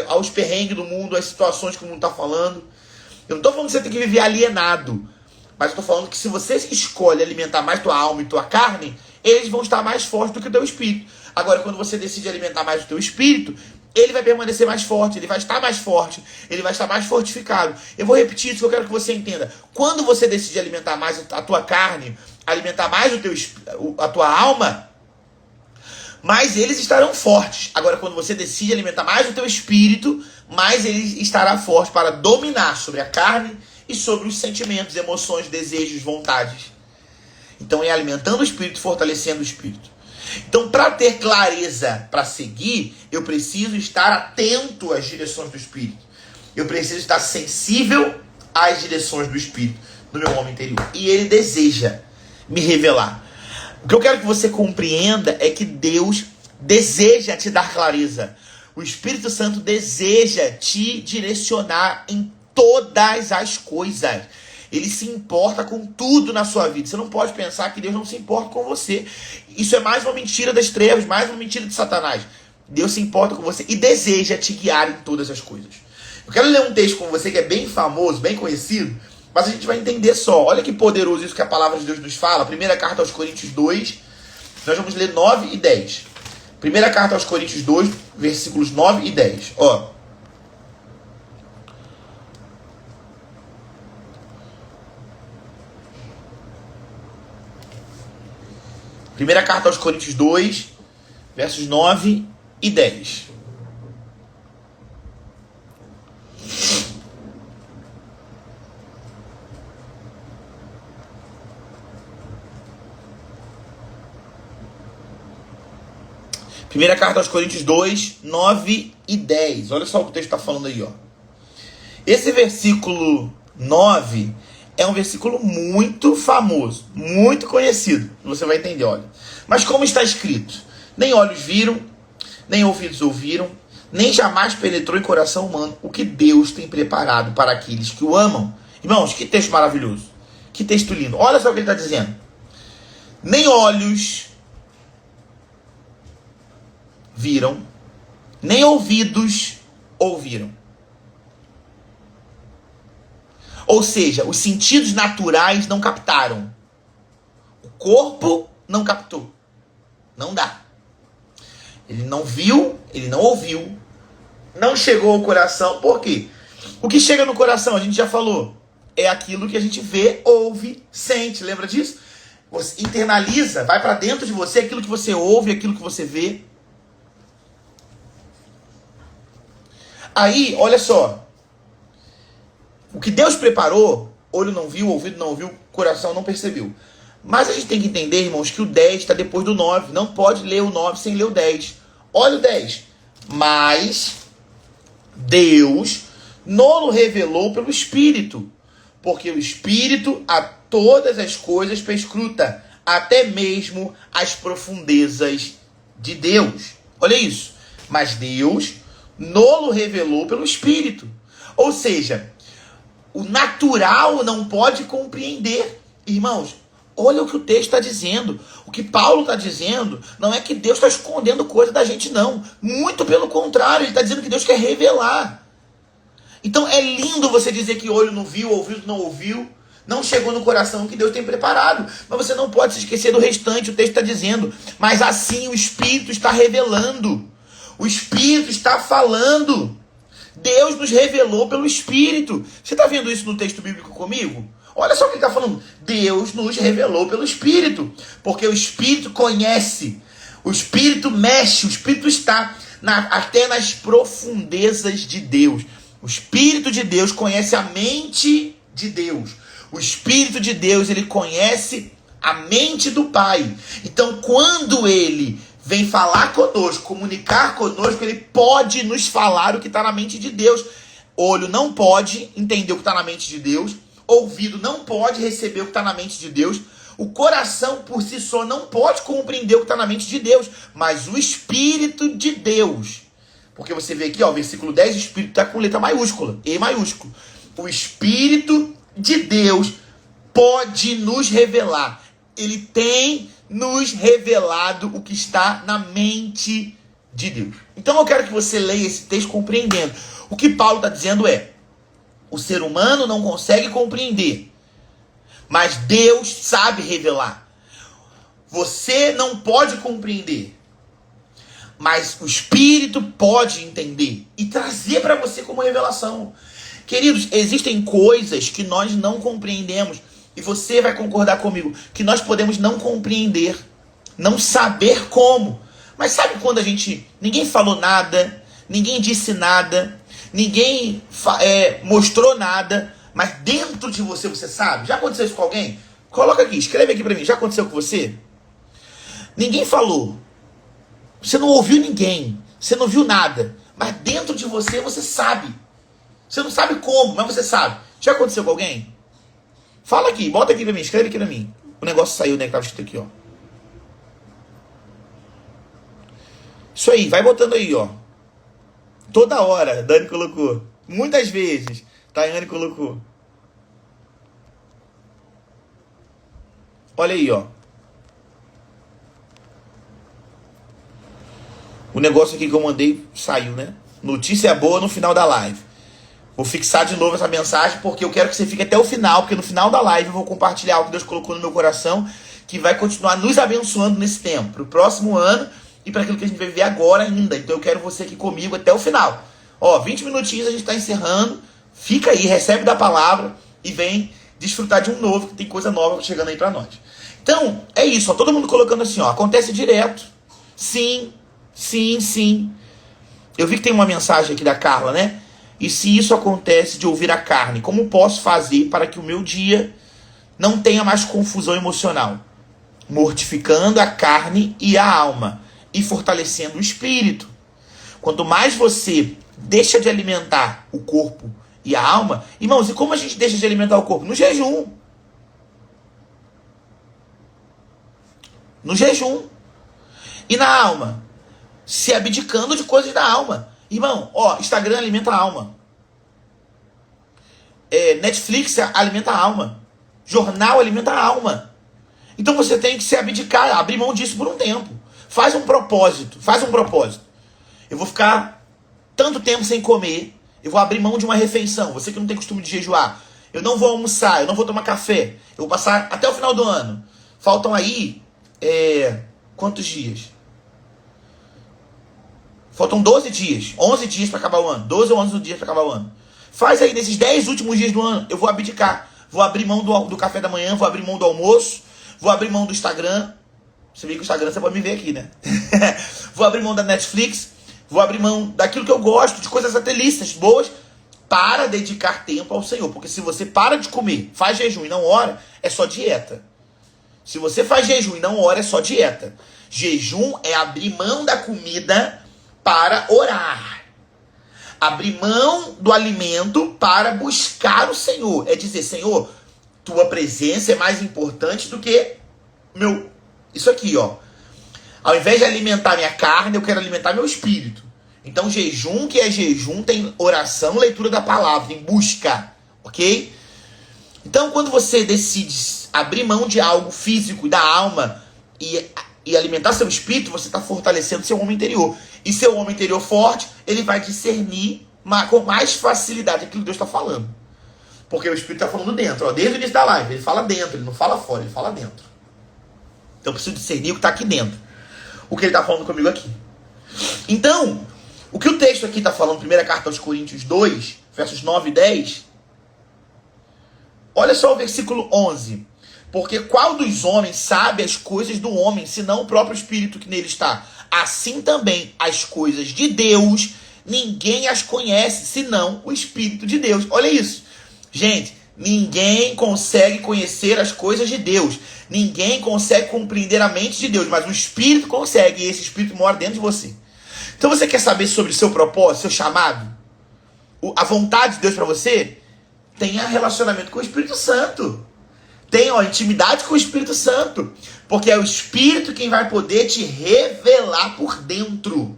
aos perrengues do mundo, às situações que o mundo está falando? Eu não estou falando que você tem que viver alienado, mas estou falando que se você escolhe alimentar mais tua alma e tua carne, eles vão estar mais fortes do que o teu espírito. Agora, quando você decide alimentar mais o teu espírito, ele vai permanecer mais forte, ele vai estar mais forte, ele vai estar mais fortificado. Eu vou repetir isso que eu quero que você entenda. Quando você decide alimentar mais a tua carne, alimentar mais a tua alma, mais eles estarão fortes. Agora, quando você decide alimentar mais o teu espírito, mais ele estará forte para dominar sobre a carne e sobre os sentimentos, emoções, desejos, vontades. Então, é alimentando o espírito, fortalecendo o espírito. Então, para ter clareza para seguir, eu preciso estar atento às direções do Espírito. Eu preciso estar sensível às direções do Espírito no meu homem interior. E ele deseja me revelar. O que eu quero que você compreenda é que Deus deseja te dar clareza. O Espírito Santo deseja te direcionar em todas as coisas. Ele se importa com tudo na sua vida. Você não pode pensar que Deus não se importa com você. Isso é mais uma mentira das trevas, mais uma mentira de Satanás. Deus se importa com você e deseja te guiar em todas as coisas. Eu quero ler um texto com você que é bem famoso, bem conhecido, mas a gente vai entender só. Olha que poderoso isso que a palavra de Deus nos fala. Primeira carta aos Coríntios 2, nós vamos ler 9 e 10. Primeira carta aos Coríntios 2, versículos 9 e 10. Ó. Primeira carta aos Coríntios 2, versos 9 e 10. Primeira carta aos Coríntios 2, 9 e 10. Olha só o que o texto está falando aí, ó. Esse versículo 9 é um versículo muito famoso, muito conhecido. Você vai entender, olha. Mas como está escrito? Nem olhos viram, nem ouvidos ouviram, nem jamais penetrou em coração humano o que Deus tem preparado para aqueles que o amam. Irmãos, que texto maravilhoso. Que texto lindo. Olha só o que ele está dizendo. Nem olhos viram, nem ouvidos ouviram. Ou seja, os sentidos naturais não captaram. O corpo não captou. Não dá. Ele não viu, ele não ouviu, não chegou ao coração. Por quê? O que chega no coração, a gente já falou, é aquilo que a gente vê, ouve, sente. Lembra disso? Você internaliza, vai para dentro de você aquilo que você ouve, aquilo que você vê. Aí, olha só. O que Deus preparou, olho não viu, ouvido não ouviu, coração não percebeu. Mas a gente tem que entender, irmãos, que o 10 está depois do 9. Não pode ler o 9 sem ler o 10. Olha o 10. Mas Deus nos revelou pelo Espírito. Porque o Espírito a todas as coisas perscruta, até mesmo as profundezas de Deus. Olha isso. Mas Deus nos revelou pelo Espírito. Ou seja, o natural não pode compreender. Irmãos, olha o que o texto está dizendo. O que Paulo está dizendo não é que Deus está escondendo coisa da gente, não. Muito pelo contrário, ele está dizendo que Deus quer revelar. Então é lindo você dizer que olho não viu, ouvido não ouviu, não chegou no coração o que Deus tem preparado. Mas você não pode se esquecer do restante, o texto está dizendo. Mas assim o Espírito está revelando. O Espírito está falando. Deus nos revelou pelo Espírito. Você está vendo isso no texto bíblico comigo? Olha só o que ele está falando. Deus nos revelou pelo Espírito. Porque o Espírito conhece. O Espírito mexe. O Espírito está até nas profundezas de Deus. O Espírito de Deus conhece a mente de Deus. O Espírito de Deus, ele conhece a mente do Pai. Então, quando ele vem falar conosco, comunicar conosco, ele pode nos falar o que está na mente de Deus. Olho não pode entender o que está na mente de Deus. Ouvido não pode receber o que está na mente de Deus. O coração por si só não pode compreender o que está na mente de Deus. Mas o Espírito de Deus. Porque você vê aqui, ó, versículo 10, o Espírito está com letra maiúscula, E maiúsculo. O Espírito de Deus pode nos revelar. Ele tem nos revelado o que está na mente de Deus. Então eu quero que você leia esse texto compreendendo. O que Paulo está dizendo é, o ser humano não consegue compreender, mas Deus sabe revelar. Você não pode compreender, mas o Espírito pode entender e trazer para você como revelação. Queridos, existem coisas que nós não compreendemos. E você vai concordar comigo que nós podemos não compreender, não saber como. Mas sabe quando ninguém falou nada, ninguém disse nada, ninguém mostrou nada, mas dentro de você, você sabe? Já aconteceu isso com alguém? Coloca aqui, escreve aqui para mim. Já aconteceu com você? Ninguém falou. Você não ouviu ninguém. Você não viu nada. Mas dentro de você, você sabe. Você não sabe como, mas você sabe. Já aconteceu com alguém? Fala aqui, bota aqui pra mim, escreve aqui pra mim. O negócio saiu, né, que tava escrito aqui, ó. Isso aí, vai botando aí, ó. Toda hora, Dani colocou. Muitas vezes, Tayane colocou. Olha aí, ó. O negócio aqui que eu mandei saiu, né? Notícia boa no final da live. Vou fixar de novo essa mensagem porque eu quero que você fique até o final, porque no final da live eu vou compartilhar algo que Deus colocou no meu coração que vai continuar nos abençoando nesse tempo, para o próximo ano e para aquilo que a gente vai viver agora ainda. Então eu quero você aqui comigo até o final. Ó, 20 minutinhos a gente está encerrando. Fica aí, recebe da palavra e vem desfrutar de um novo, que tem coisa nova chegando aí para nós. Então, é isso, ó, todo mundo colocando assim, ó, acontece direto. Sim, sim, sim. Eu vi que tem uma mensagem aqui da Carla, né? E se isso acontece de ouvir a carne, como posso fazer para que o meu dia não tenha mais confusão emocional? Mortificando a carne e a alma e fortalecendo o espírito. Quanto mais você deixa de alimentar o corpo e a alma... Irmãos, e como a gente deixa de alimentar o corpo? No jejum. No jejum. E na alma? Se abdicando de coisas da alma. Irmão, ó, Instagram alimenta a alma. Netflix alimenta a alma. Jornal alimenta a alma. Então você tem que se abdicar, abrir mão disso por um tempo. Faz um propósito. Eu vou ficar tanto tempo sem comer. Eu vou abrir mão de uma refeição. Você que não tem costume de jejuar. Eu não vou almoçar, eu não vou tomar café. Eu vou passar até o final do ano. Faltam aí... quantos dias? Faltam 12 dias. 11 dias para acabar o ano. 12 ou 11 dias para acabar o ano. Faz aí, nesses 10 últimos dias do ano, eu vou abdicar. Vou abrir mão do café da manhã, vou abrir mão do almoço, vou abrir mão do Instagram. Você vê que o Instagram você pode me ver aqui, né? Vou abrir mão da Netflix, vou abrir mão daquilo que eu gosto, de coisas até lícitas, boas, para dedicar tempo ao Senhor. Porque se você para de comer, faz jejum e não ora, é só dieta. Se você faz jejum e não ora, é só dieta. Jejum é abrir mão da comida para orar. Abrir mão do alimento para buscar o Senhor. É dizer, Senhor, tua presença é mais importante do que isso aqui, ó. Ao invés de alimentar minha carne, eu quero alimentar meu espírito. Então, jejum, que é jejum, tem oração, leitura da palavra, tem busca, ok? Então, quando você decide abrir mão de algo físico, da alma, e alimentar seu espírito, você está fortalecendo seu homem interior. E seu homem interior forte, ele vai discernir com mais facilidade aquilo que Deus está falando. Porque o espírito está falando dentro. Ó, desde o início da live, ele fala dentro, ele não fala fora, ele fala dentro. Então eu preciso discernir o que está aqui dentro. O que ele está falando comigo aqui. Então, o que o texto aqui está falando, primeira carta aos Coríntios 2, versos 9 e 10... Olha só o versículo 11. Porque qual dos homens sabe as coisas do homem, senão o próprio Espírito que nele está? Assim também as coisas de Deus, ninguém as conhece, senão o Espírito de Deus. Olha isso. Gente, ninguém consegue conhecer as coisas de Deus. Ninguém consegue compreender a mente de Deus, mas o Espírito consegue, e esse Espírito mora dentro de você. Então você quer saber sobre o seu propósito, seu chamado? A vontade de Deus para você? Tenha relacionamento com o Espírito Santo. Tenha intimidade com o Espírito Santo. Porque é o Espírito quem vai poder te revelar por dentro.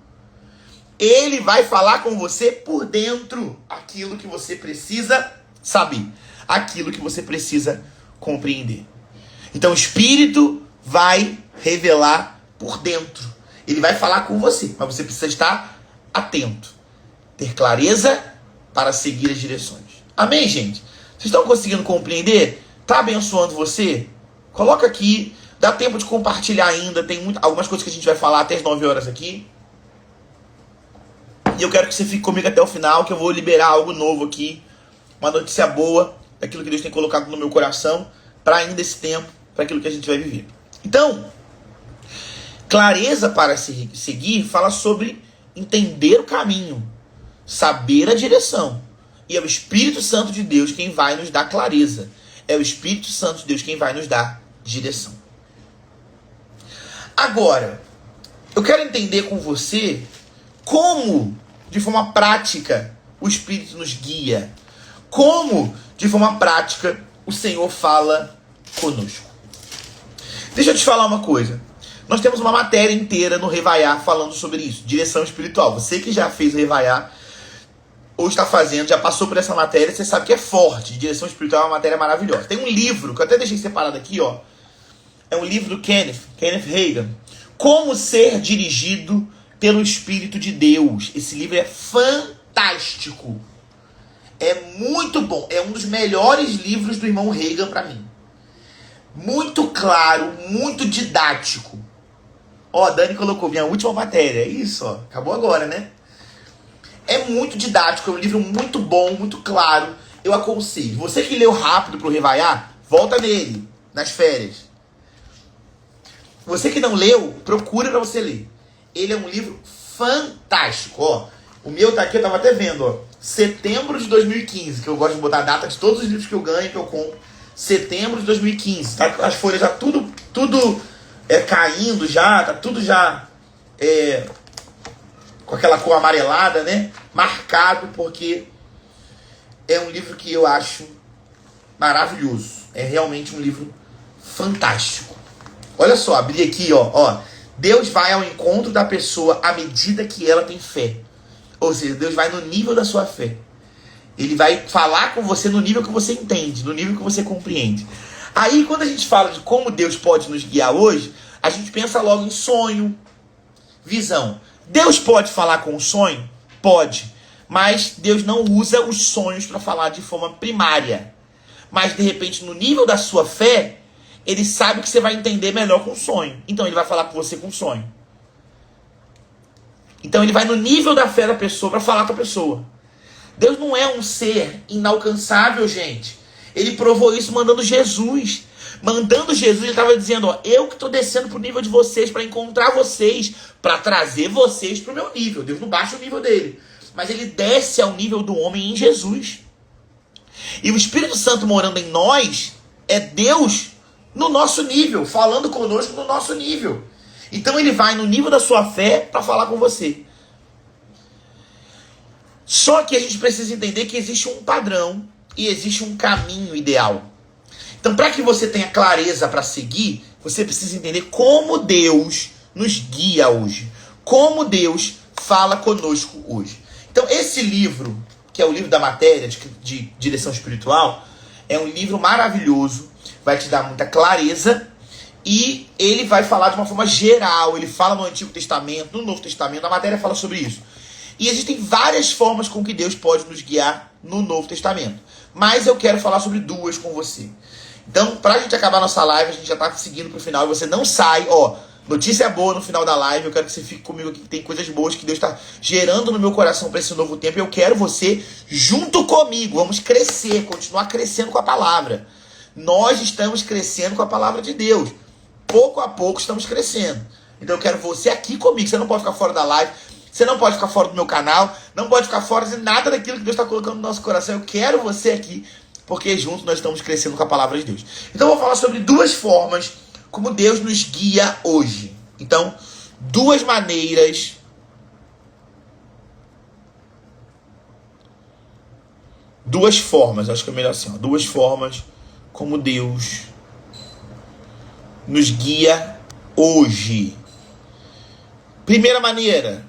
Ele vai falar com você por dentro aquilo que você precisa saber. Aquilo que você precisa compreender. Então o Espírito vai revelar por dentro. Ele vai falar com você. Mas você precisa estar atento. Ter clareza para seguir as direções. Amém, gente? Vocês estão conseguindo compreender? Tá abençoando você? Coloca aqui. Dá tempo de compartilhar ainda. Tem algumas coisas que a gente vai falar até as 9 horas aqui. E eu quero que você fique comigo até o final, que eu vou liberar algo novo aqui. Uma notícia boa. Daquilo que Deus tem colocado no meu coração. Para ainda esse tempo. Para aquilo que a gente vai viver. Então, clareza para seguir fala sobre entender o caminho. Saber a direção. E é o Espírito Santo de Deus quem vai nos dar clareza. É o Espírito Santo de Deus quem vai nos dar direção. Agora, eu quero entender com você como, de forma prática, o Espírito nos guia. Como, de forma prática, o Senhor fala conosco. Deixa eu te falar uma coisa. Nós temos uma matéria inteira no Revaiar falando sobre isso. Direção espiritual. Você que já fez o Revaiar ou está fazendo, já passou por essa matéria, você sabe que é forte. Direção espiritual é uma matéria maravilhosa. Tem um livro, que eu até deixei separado aqui, ó. É um livro do Kenneth Hagin. Como ser dirigido pelo Espírito de Deus. Esse livro é fantástico. É muito bom. É um dos melhores livros do irmão Hagin para mim. Muito claro, muito didático. Ó, a Dani colocou minha última matéria. É isso, ó. Acabou agora, né? É muito didático, é um livro muito bom, muito claro. Eu aconselho. Você que leu rápido pro Revaiar, volta nele, nas férias. Você que não leu, procura pra você ler. Ele é um livro fantástico, ó. O meu tá aqui, eu tava até vendo, ó. Setembro de 2015, que eu gosto de botar a data de todos os livros que eu ganho, que eu compro. Setembro de 2015. Tá? As folhas já tudo caindo já, tá tudo já com aquela cor amarelada, né? Marcado, porque é um livro que eu acho maravilhoso. É realmente um livro fantástico. Olha só, abri aqui, ó. Deus vai ao encontro da pessoa à medida que ela tem fé. Ou seja, Deus vai no nível da sua fé. Ele vai falar com você no nível que você entende, no nível que você compreende. Aí, quando a gente fala de como Deus pode nos guiar hoje, a gente pensa logo em sonho, visão. Deus pode falar com o sonho? Pode. Mas Deus não usa os sonhos para falar de forma primária. Mas, de repente, no nível da sua fé, ele sabe que você vai entender melhor com o sonho. Então, ele vai falar com você com o sonho. Então, ele vai no nível da fé da pessoa para falar com a pessoa. Deus não é um ser inalcançável, gente. Ele provou isso mandando Jesus. Mandando Jesus, ele estava dizendo, ó, eu que estou descendo para o nível de vocês, para encontrar vocês, para trazer vocês para o meu nível. Deus não baixa o nível dele. Mas ele desce ao nível do homem em Jesus. E o Espírito Santo morando em nós é Deus no nosso nível, falando conosco no nosso nível. Então ele vai no nível da sua fé para falar com você. Só que a gente precisa entender que existe um padrão e existe um caminho ideal. Então, para que você tenha clareza para seguir, você precisa entender como Deus nos guia hoje. Como Deus fala conosco hoje. Então, esse livro, que é o livro da matéria de direção espiritual, é um livro maravilhoso, vai te dar muita clareza e ele vai falar de uma forma geral. Ele fala no Antigo Testamento, no Novo Testamento, a matéria fala sobre isso. E existem várias formas com que Deus pode nos guiar no Novo Testamento. Mas eu quero falar sobre duas com você. Então, pra gente acabar nossa live, a gente já tá seguindo pro final e você não sai, ó. Notícia boa no final da live, eu quero que você fique comigo aqui, que tem coisas boas que Deus está gerando no meu coração para esse novo tempo. Eu quero você junto comigo, vamos crescer, continuar crescendo com a palavra. Nós estamos crescendo com a palavra de Deus. Pouco a pouco estamos crescendo. Então eu quero você aqui comigo, você não pode ficar fora da live. Você não pode ficar fora do meu canal, não pode ficar fora de nada daquilo que Deus está colocando no nosso coração. Eu quero você aqui, porque juntos nós estamos crescendo com a palavra de Deus. Então eu vou falar sobre duas formas como Deus nos guia hoje. Então, duas maneiras duas formas, acho que é melhor assim, ó, duas formas como Deus nos guia hoje. Primeira maneira,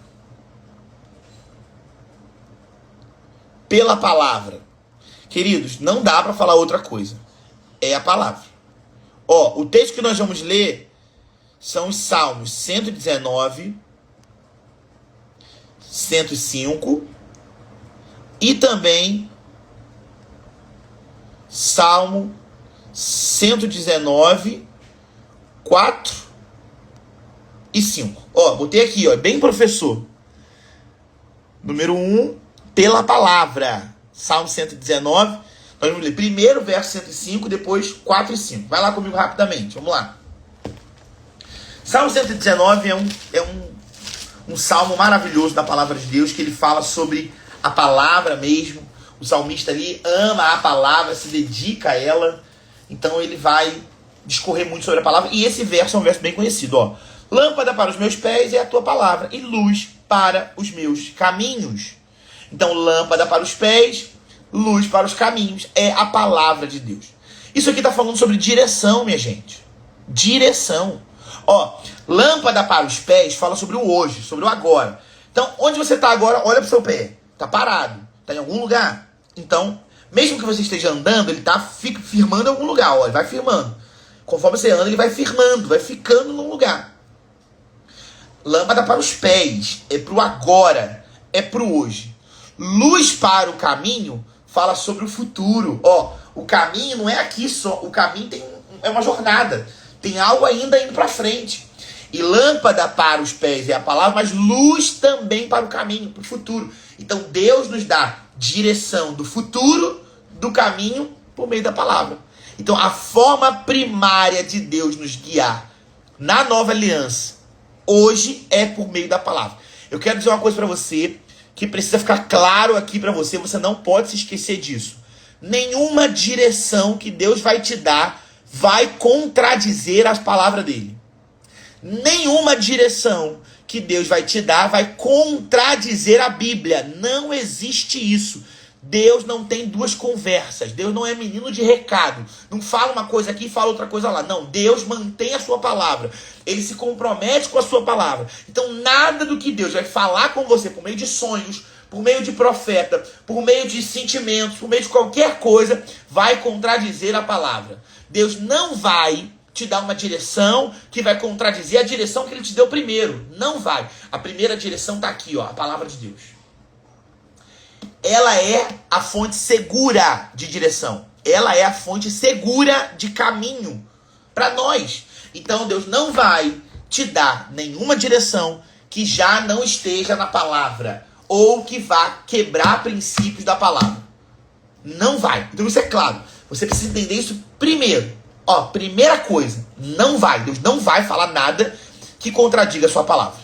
pela palavra. Queridos, não dá para falar outra coisa. É a palavra. Ó, o texto que nós vamos ler são os Salmos 119, 105 e também Salmo 119, 4 e 5. Ó, botei aqui, ó, bem professor. Número 1, pela palavra. Salmo 119, nós vamos ler primeiro verso 105, depois 4 e 5. Vai lá comigo rapidamente, vamos lá. Salmo 119 é um salmo maravilhoso da palavra de Deus, que ele fala sobre a palavra mesmo. O salmista ali ama a palavra, se dedica a ela, então ele vai discorrer muito sobre a palavra. E esse verso é um verso bem conhecido, ó. Lâmpada para os meus pés é a tua palavra, e luz para os meus caminhos. Então, lâmpada para os pés, luz para os caminhos, é a palavra de Deus. Isso aqui está falando sobre direção, minha gente. Direção. Ó, lâmpada para os pés fala sobre o hoje, sobre o agora. Então, onde você está agora, olha para o seu pé. Está parado, está em algum lugar. Então, mesmo que você esteja andando, ele está firmando em algum lugar. Ó, ele vai firmando. Conforme você anda, ele vai firmando, vai ficando num lugar. Lâmpada para os pés, é para o agora, é para o hoje. Luz para o caminho fala sobre o futuro. Ó, o caminho não é aqui só, o caminho é uma jornada. Tem algo ainda indo para frente. E lâmpada para os pés é a palavra, mas luz também para o caminho, para o futuro. Então Deus nos dá direção do futuro, do caminho, por meio da palavra. Então a forma primária de Deus nos guiar na nova aliança, hoje é por meio da palavra. Eu quero dizer uma coisa para você que precisa ficar claro aqui para você, você não pode se esquecer disso. Nenhuma direção que Deus vai te dar vai contradizer as palavras dele. Nenhuma direção que Deus vai te dar vai contradizer a Bíblia. Não existe isso. Deus não tem duas conversas. Deus não é menino de recado. Não fala uma coisa aqui e fala outra coisa lá. Não, Deus mantém a sua palavra. Ele se compromete com a sua palavra. Então nada do que Deus vai falar com você por meio de sonhos, por meio de profeta, por meio de sentimentos, por meio de qualquer coisa, vai contradizer a palavra. Deus não vai te dar uma direção que vai contradizer a direção que ele te deu primeiro. Não vai. A primeira direção está aqui, ó, a palavra de Deus. Ela é a fonte segura de direção. Ela é a fonte segura de caminho para nós. Então Deus não vai te dar nenhuma direção que já não esteja na palavra ou que vá quebrar princípios da palavra. Não vai. Então isso é claro. Você precisa entender isso primeiro. Ó, primeira coisa, não vai. Deus não vai falar nada que contradiga a sua palavra.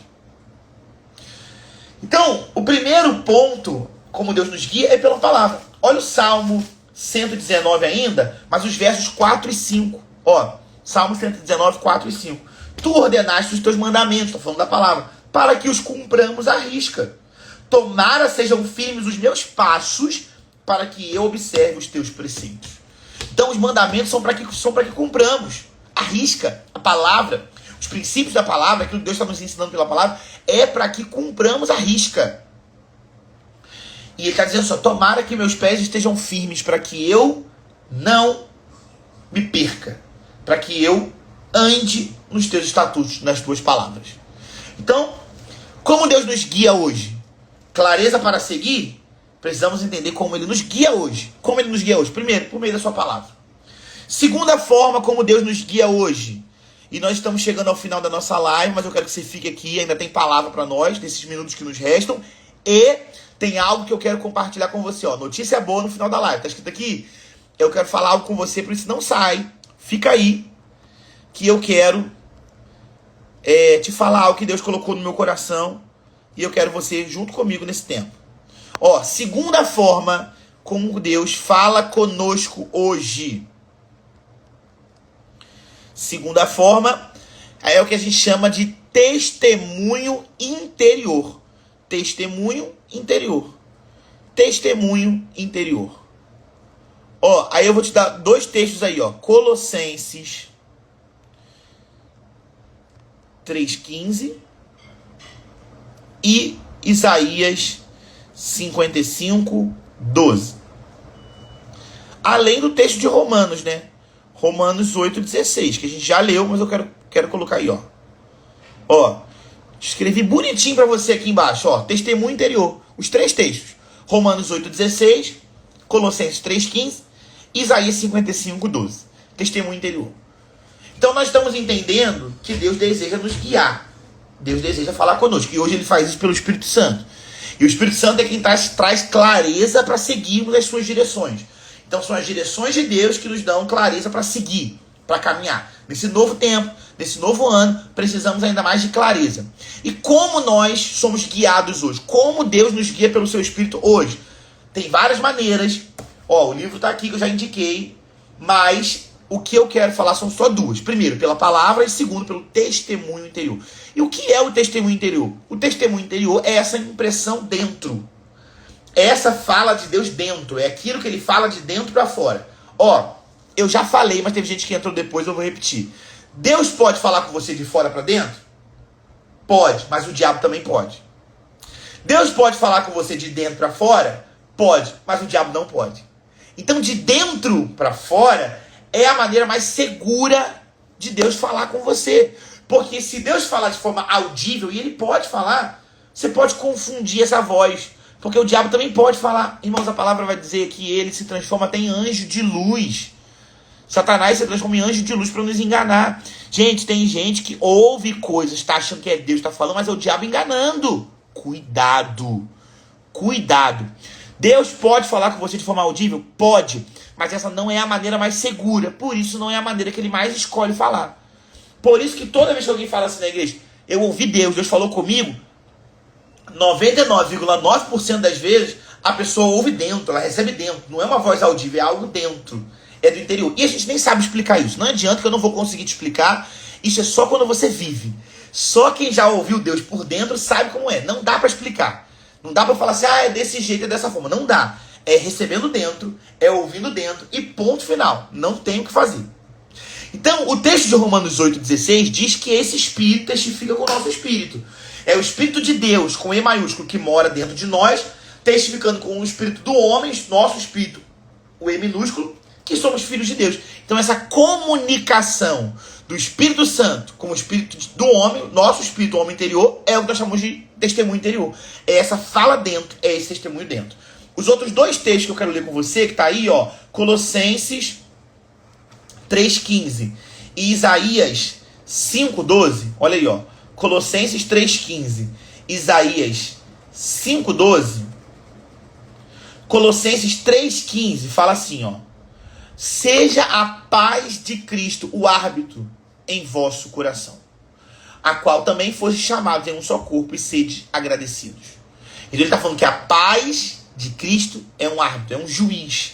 Então, o primeiro ponto, como Deus nos guia, é pela palavra. Olha o Salmo 119 ainda, mas os versos 4 e 5. Ó, Salmo 119, 4 e 5. Tu ordenaste os teus mandamentos, estou falando da palavra, para que os cumpramos à risca. Tomara sejam firmes os meus passos, para que eu observe os teus preceitos. Então os mandamentos são para que cumpramos à risca, a palavra. Os princípios da palavra, aquilo que Deus está nos ensinando pela palavra, é para que cumpramos à risca. E ele está dizendo só, tomara que meus pés estejam firmes para que eu não me perca. Para que eu ande nos teus estatutos, nas tuas palavras. Então, como Deus nos guia hoje? Clareza para seguir? Precisamos entender como ele nos guia hoje. Como ele nos guia hoje? Primeiro, por meio da sua palavra. Segunda forma como Deus nos guia hoje. E nós estamos chegando ao final da nossa live, mas eu quero que você fique aqui, ainda tem palavra para nós, nesses minutos que nos restam. E tem algo que eu quero compartilhar com você. Ó, notícia boa no final da live. Está escrito aqui? Eu quero falar algo com você, por isso não sai. Fica aí, que eu quero te falar algo que Deus colocou no meu coração. E eu quero você junto comigo nesse tempo. Ó, segunda forma como Deus fala conosco hoje. Segunda forma é o que a gente chama de testemunho interior. Testemunho interior. Testemunho interior. Ó, aí eu vou te dar dois textos aí, ó. Colossenses 3,15 e Isaías 55, 12. Além do texto de Romanos, né? Romanos 8,16, que a gente já leu, mas eu quero colocar aí, ó. Ó, escrevi bonitinho para você aqui embaixo, ó. Testemunho interior. Os três textos. Romanos 8,16, Colossenses 3,15, Isaías 55, 12. Testemunho interior. Então nós estamos entendendo que Deus deseja nos guiar. Deus deseja falar conosco. E hoje ele faz isso pelo Espírito Santo. E o Espírito Santo é quem traz clareza para seguirmos as suas direções. Então são as direções de Deus que nos dão clareza para seguir, para caminhar. Nesse novo tempo, nesse novo ano, precisamos ainda mais de clareza. E como nós somos guiados hoje? Como Deus nos guia pelo seu Espírito hoje? Tem várias maneiras. Ó, o livro está aqui que eu já indiquei, mas o que eu quero falar são só duas. Primeiro, pela palavra, e segundo, pelo testemunho interior. E o que é o testemunho interior? O testemunho interior é essa impressão dentro. É essa fala de Deus dentro. É aquilo que ele fala de dentro para fora. Ó, eu já falei, mas teve gente que entrou depois, eu vou repetir. Deus pode falar com você de fora para dentro? Pode, mas o diabo também pode. Deus pode falar com você de dentro para fora? Pode, mas o diabo não pode. Então, de dentro para fora é a maneira mais segura de Deus falar com você. Porque se Deus falar de forma audível, e ele pode falar, você pode confundir essa voz. Porque o diabo também pode falar. Irmãos, a palavra vai dizer que ele se transforma até em anjo de luz. Satanás se transforma em anjo de luz para nos enganar. Gente, tem gente que ouve coisas, está achando que é Deus que está falando, mas é o diabo enganando. Cuidado. Cuidado. Deus pode falar com você de forma audível? Pode. Mas essa não é a maneira mais segura. Por isso não é a maneira que ele mais escolhe falar. Por isso que toda vez que alguém fala assim na igreja, eu ouvi Deus, Deus falou comigo, 99,9% das vezes a pessoa ouve dentro, ela recebe dentro. Não é uma voz audível, é algo dentro. É do interior. E a gente nem sabe explicar isso. Não adianta que eu não vou conseguir te explicar. Isso é só quando você vive. Só quem já ouviu Deus por dentro sabe como é. Não dá pra explicar. Não dá pra falar assim, é desse jeito, é dessa forma. Não dá. É recebendo dentro, é ouvindo dentro e ponto final. Não tem o que fazer. Então, o texto de Romanos 8,16 diz que esse Espírito testifica com o nosso Espírito. É o Espírito de Deus, com E maiúsculo, que mora dentro de nós, testificando com o Espírito do homem, nosso Espírito, o E minúsculo, que somos filhos de Deus. Então, essa comunicação do Espírito Santo com o Espírito do homem, nosso Espírito, o homem interior, é o que nós chamamos de testemunho interior. É essa fala dentro, é esse testemunho dentro. Os outros dois textos que eu quero ler com você, que está aí, ó, Colossenses 3,15 e Isaías 5,12. Olha aí, ó. Colossenses 3,15, Isaías 5,12. Colossenses 3,15 fala assim, ó. Seja a paz de Cristo o árbitro em vosso coração, a qual também foste chamados em um só corpo e sede agradecidos. Então ele está falando que a paz de Cristo é um árbitro, é um juiz.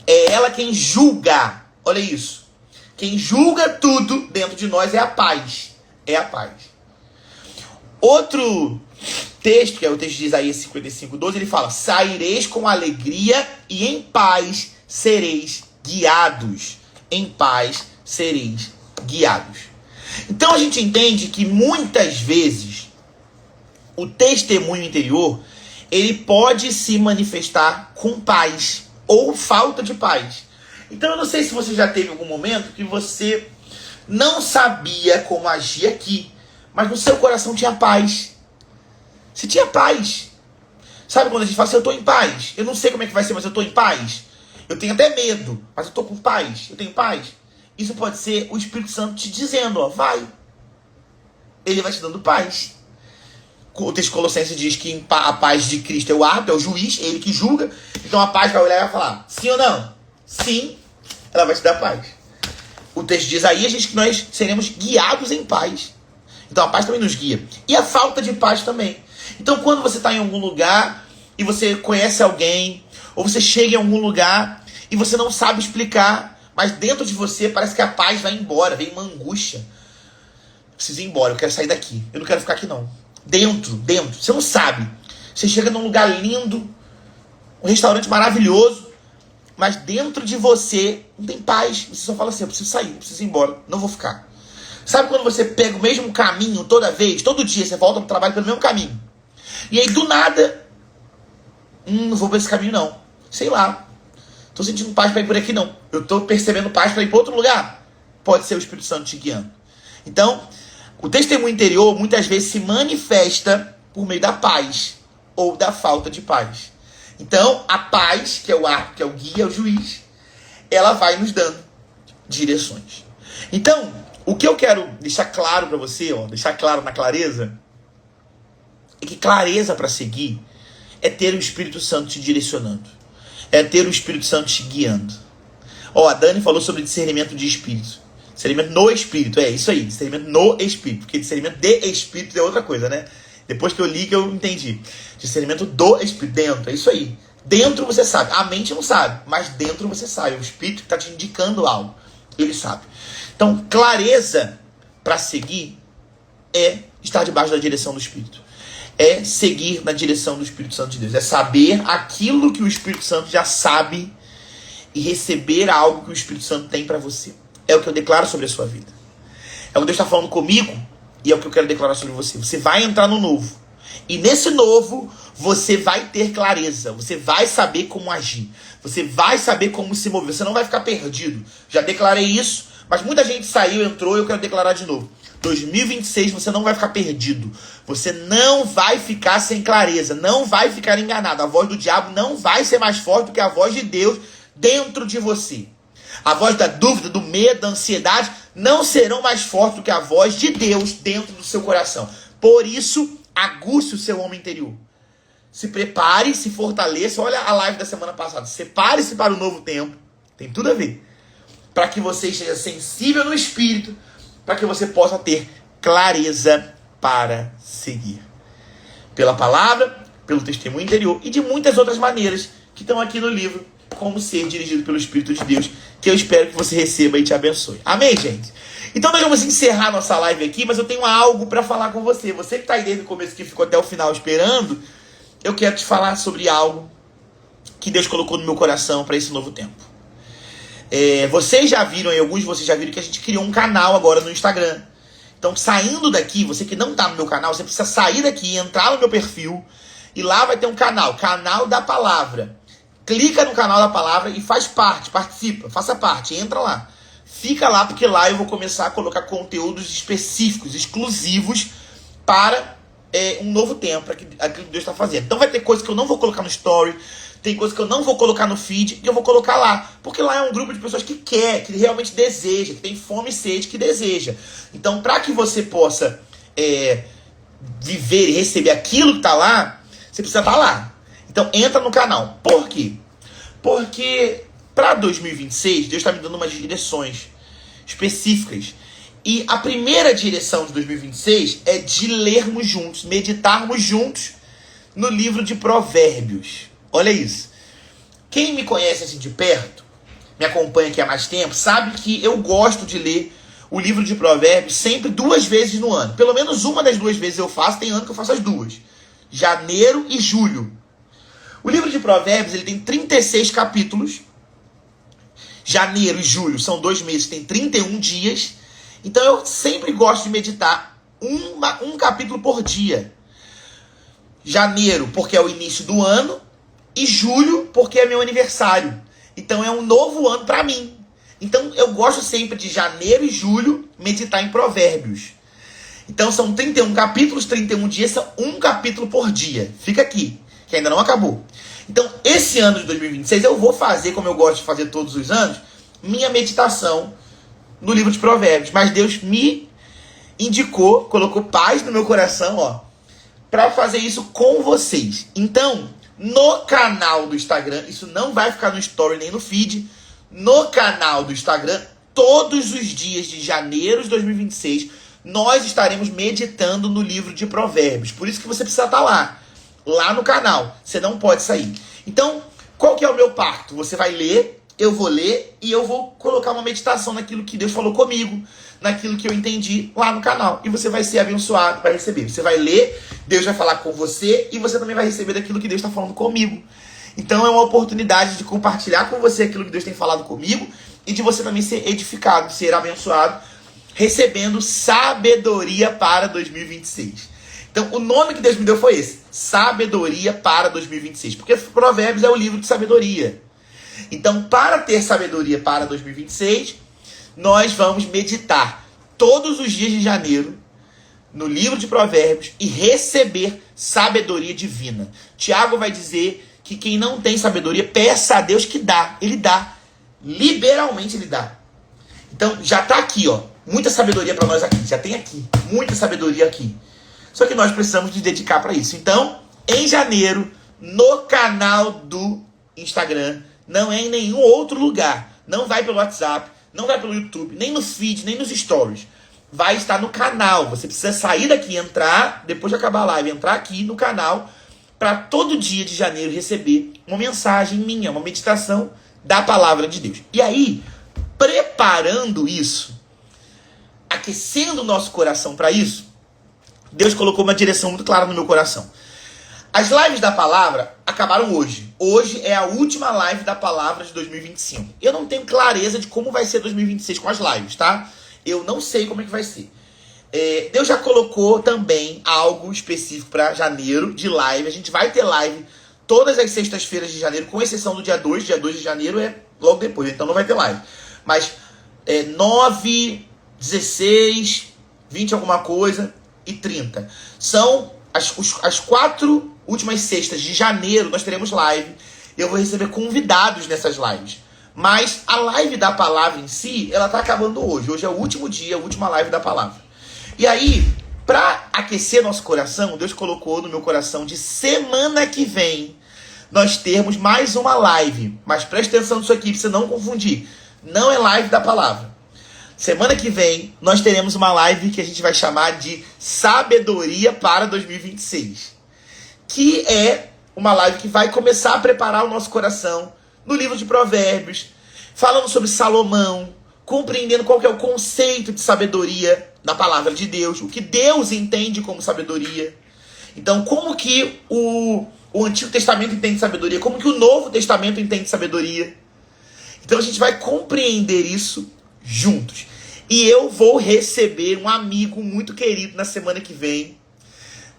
É ela quem julga. Olha isso. Quem julga tudo dentro de nós é a paz. É a paz. Outro texto, que é o texto de Isaías 55,12, ele fala: saireis com alegria e em paz sereis guiados. Em paz sereis guiados. Então a gente entende que muitas vezes o testemunho interior, ele pode se manifestar com paz ou falta de paz. Então eu não sei se você já teve algum momento que você não sabia como agir aqui, mas no seu coração tinha paz. Você tinha paz. Sabe quando a gente fala assim, eu estou em paz? Eu não sei como é que vai ser, mas eu estou em paz. Eu tenho até medo, mas eu estou com paz. Eu tenho paz. Isso pode ser o Espírito Santo te dizendo, ó, vai. Ele vai te dando paz. O texto de Colossenses diz que a paz de Cristo é o árbitro, é o juiz, é ele que julga. Então a paz vai olhar e vai falar, sim ou não? Sim, ela vai te dar paz. O texto de Isaías diz que nós seremos guiados em paz. Então a paz também nos guia. E a falta de paz também. Então quando você está em algum lugar e você conhece alguém, ou você chega em algum lugar e você não sabe explicar, mas dentro de você parece que a paz vai embora, vem uma angústia. Eu preciso ir embora, eu quero sair daqui. Eu não quero ficar aqui não. Dentro. Você não sabe. Você chega num lugar lindo, um restaurante maravilhoso, mas dentro de você não tem paz. Você só fala assim, eu preciso sair, eu preciso ir embora, não vou ficar. Sabe quando você pega o mesmo caminho toda vez, todo dia você volta pro trabalho pelo mesmo caminho? E aí do nada, não vou por esse caminho não. Sei lá, tô sentindo paz pra ir por aqui não. Eu tô percebendo paz pra ir pra outro lugar. Pode ser o Espírito Santo te guiando. Então, o testemunho interior muitas vezes se manifesta por meio da paz ou da falta de paz. Então, a paz, que é o árbitro, que é o guia, é o juiz, ela vai nos dando direções. Então, o que eu quero deixar claro para você, ó, deixar claro na clareza, é que clareza para seguir é ter o Espírito Santo te direcionando. É ter o Espírito Santo te guiando. Ó, a Dani falou sobre discernimento de espírito. Discernimento no espírito, é isso aí. Discernimento no espírito. Porque discernimento de espírito é outra coisa, né? Depois que eu li que eu entendi. Discernimento do espírito, dentro, é isso aí. Dentro você sabe. A mente não sabe, mas dentro você sabe. O espírito que está te indicando algo. Ele sabe. Então, clareza para seguir é estar debaixo da direção do Espírito. É seguir na direção do Espírito Santo de Deus. É saber aquilo que o Espírito Santo já sabe e receber algo que o Espírito Santo tem para você. É o que eu declaro sobre a sua vida. É o que Deus está falando comigo e é o que eu quero declarar sobre você. Você vai entrar no novo. E nesse novo, você vai ter clareza. Você vai saber como agir. Você vai saber como se mover. Você não vai ficar perdido. Já declarei isso, mas muita gente saiu, entrou e eu quero declarar de novo. 2026 você não vai ficar perdido. Você não vai ficar sem clareza. Não vai ficar enganado. A voz do diabo não vai ser mais forte do que a voz de Deus dentro de você. A voz da dúvida, do medo, da ansiedade não serão mais fortes do que a voz de Deus dentro do seu coração. Por isso, aguce o seu homem interior. Se prepare, se fortaleça. Olha a live da semana passada. Separe-se para o novo tempo. Tem tudo a ver. Para que você esteja sensível no espírito, para que você possa ter clareza para seguir. Pela palavra, pelo testemunho interior e de muitas outras maneiras que estão aqui no livro, como ser dirigido pelo Espírito de Deus, que eu espero que você receba e te abençoe. Amém, gente? Então nós vamos encerrar nossa live aqui, mas eu tenho algo para falar com você. Você que está aí desde o começo, que ficou até o final esperando, eu quero te falar sobre algo que Deus colocou no meu coração para esse novo tempo. Vocês já viram, e alguns de vocês já viram, que a gente criou um canal agora no Instagram. Então, saindo daqui, você que não está no meu canal, você precisa sair daqui, entrar no meu perfil, e lá vai ter um canal, Canal da Palavra. Clica no Canal da Palavra e faz parte, participa, faça parte, entra lá. Fica lá, porque lá eu vou começar a colocar conteúdos específicos, exclusivos, para um novo tempo, para aquilo que Deus está fazendo. Então vai ter coisa que eu não vou colocar no story, tem coisa que eu não vou colocar no feed, que eu vou colocar lá. Porque lá é um grupo de pessoas que quer, que realmente deseja, que tem fome e sede, que deseja. Então, para que você possa viver e receber aquilo que está lá, você precisa estar lá. Então, entra no canal. Por quê? Porque para 2026, Deus está me dando umas direções específicas. E a primeira direção de 2026 é de lermos juntos, meditarmos juntos no livro de Provérbios. Olha isso. Quem me conhece assim de perto, me acompanha aqui há mais tempo, sabe que eu gosto de ler o livro de Provérbios sempre 2 vezes no ano. Pelo menos uma das 2 vezes eu faço, tem ano que eu faço as 2. Janeiro e julho. O livro de Provérbios ele tem 36 capítulos. Janeiro e julho são 2 meses, tem 31 dias. Então eu sempre gosto de meditar um capítulo por dia. Janeiro, porque é o início do ano. E julho, porque é meu aniversário. Então é um novo ano para mim. Então eu gosto sempre de janeiro e julho meditar em Provérbios. Então são 31 capítulos, 31 dias, são um capítulo por dia. Fica aqui, que ainda não acabou. Então esse ano de 2026 eu vou fazer, como eu gosto de fazer todos os anos, minha meditação no livro de Provérbios. Mas Deus me indicou, colocou paz no meu coração, para fazer isso com vocês. Então, no canal do Instagram, isso não vai ficar no story nem no feed, no canal do Instagram, todos os dias de janeiro de 2026, nós estaremos meditando no livro de Provérbios. Por isso que você precisa estar lá no canal, você não pode sair. Então, qual que é o meu pacto? Você vai ler, eu vou ler e eu vou colocar uma meditação naquilo que Deus falou comigo, naquilo que eu entendi lá no canal. E você vai ser abençoado, vai receber. Você vai ler, Deus vai falar com você e você também vai receber daquilo que Deus está falando comigo. Então é uma oportunidade de compartilhar com você aquilo que Deus tem falado comigo e de você também ser edificado, ser abençoado, recebendo sabedoria para 2026. Então o nome que Deus me deu foi esse, Sabedoria para 2026. Porque Provérbios é o livro de sabedoria. Então, para ter sabedoria para 2026, nós vamos meditar todos os dias de janeiro no livro de Provérbios e receber sabedoria divina. Tiago vai dizer que quem não tem sabedoria, peça a Deus que dá. Ele dá. Liberalmente ele dá. Então, já está aqui, muita sabedoria para nós aqui. Já tem aqui, muita sabedoria aqui. Só que nós precisamos nos dedicar para isso. Então, em janeiro, no canal do Instagram, não é em nenhum outro lugar. Não vai pelo WhatsApp, não vai pelo YouTube, nem no feed, nem nos stories. Vai estar no canal. Você precisa sair daqui, entrar, depois de acabar a live, entrar aqui no canal, para todo dia de janeiro receber uma mensagem minha, uma meditação da palavra de Deus. E aí, preparando isso, aquecendo o nosso coração para isso, Deus colocou uma direção muito clara no meu coração. As lives da palavra acabaram hoje. Hoje é a última live da palavra de 2025. Eu não tenho clareza de como vai ser 2026 com as lives, tá? Eu não sei como é que vai ser. Deus já colocou também algo específico para janeiro de live. A gente vai ter live todas as sextas-feiras de janeiro, com exceção do dia 2. Dia 2 de janeiro é logo depois, então não vai ter live. Mas 9, 16, 20 alguma coisa e 30. São as 4 últimas sextas de janeiro, nós teremos live. Eu vou receber convidados nessas lives. Mas a live da palavra em si, ela tá acabando hoje. Hoje é o último dia, a última live da palavra. E aí, para aquecer nosso coração, Deus colocou no meu coração de semana que vem nós termos mais uma live. Mas preste atenção nisso aqui, pra você não confundir. Não é live da palavra. Semana que vem, nós teremos uma live que a gente vai chamar de Sabedoria para 2026. Que é uma live que vai começar a preparar o nosso coração no livro de Provérbios, falando sobre Salomão, compreendendo qual que é o conceito de sabedoria na palavra de Deus, o que Deus entende como sabedoria. Então, como que o Antigo Testamento entende sabedoria, como que o Novo Testamento entende sabedoria. Então, a gente vai compreender isso juntos. E eu vou receber um amigo muito querido na semana que vem,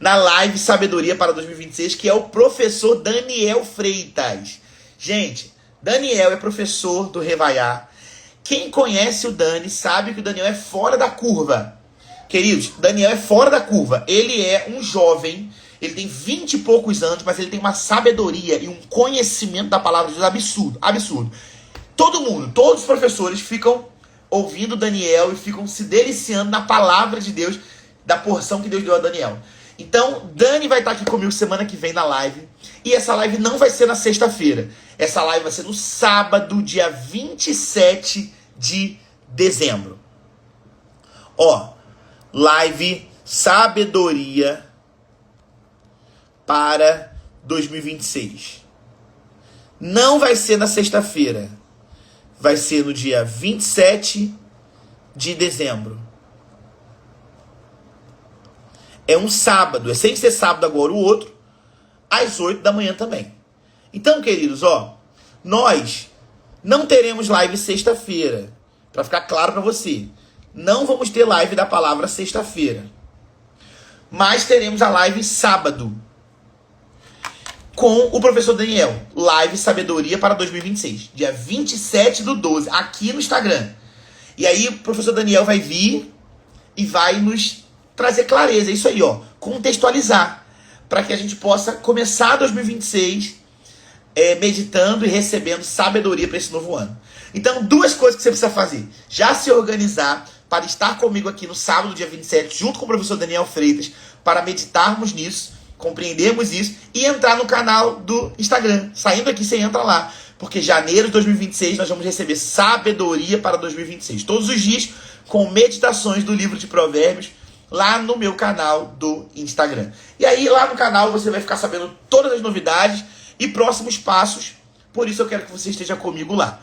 na live Sabedoria para 2026, que é o professor Daniel Freitas. Gente, Daniel é professor do Revaiar. Quem conhece o Dani sabe que o Daniel é fora da curva. Queridos, Daniel é fora da curva. Ele é um jovem, ele tem 20 e poucos anos, mas ele tem uma sabedoria e um conhecimento da palavra de Deus absurdo, absurdo. Todo mundo, todos os professores ficam ouvindo Daniel e ficam se deliciando na palavra de Deus, da porção que Deus deu a Daniel. Então, Dani vai estar aqui comigo semana que vem na live. E essa live não vai ser na sexta-feira. Essa live vai ser no sábado, dia 27 de dezembro. Ó, live Sabedoria para 2026. Não vai ser na sexta-feira. Vai ser no dia 27 de dezembro. É um sábado, é sem ser sábado agora o outro, às 8 da manhã também. Então, queridos, ó, nós não teremos live sexta-feira, para ficar claro para você. Não vamos ter live da palavra sexta-feira, mas teremos a live sábado, com o professor Daniel, live Sabedoria para 2026, dia 27/12, aqui no Instagram. E aí o professor Daniel vai vir e vai nos trazer clareza, é isso aí, ó, contextualizar, para que a gente possa começar 2026 meditando e recebendo sabedoria para esse novo ano. Então, duas coisas que você precisa fazer: já se organizar para estar comigo aqui no sábado, dia 27, junto com o professor Daniel Freitas, para meditarmos nisso, compreendermos isso e entrar no canal do Instagram. Saindo aqui, você entra lá, porque janeiro de 2026 nós vamos receber sabedoria para 2026, todos os dias com meditações do livro de Provérbios, lá no meu canal do Instagram. E aí lá no canal você vai ficar sabendo todas as novidades e próximos passos. Por isso eu quero que você esteja comigo lá.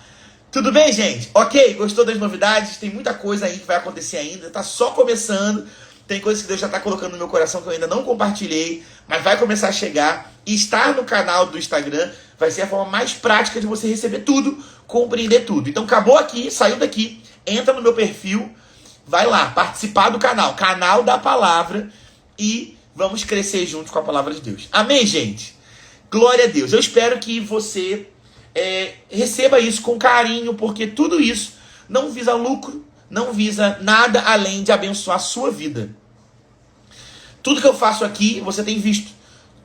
Tudo bem, gente? Ok? Gostou das novidades? Tem muita coisa aí que vai acontecer ainda. Tá só começando. Tem coisas que Deus já está colocando no meu coração que eu ainda não compartilhei, mas vai começar a chegar. E estar no canal do Instagram vai ser a forma mais prática de você receber tudo, compreender tudo. Então acabou aqui, saiu daqui, entra no meu perfil, vai lá, participar do canal da palavra, e vamos crescer juntos com a palavra de Deus. Amém, gente? Glória a Deus. Eu espero que você receba isso com carinho, porque tudo isso não visa lucro, não visa nada além de abençoar a sua vida. Tudo que eu faço aqui, você tem visto.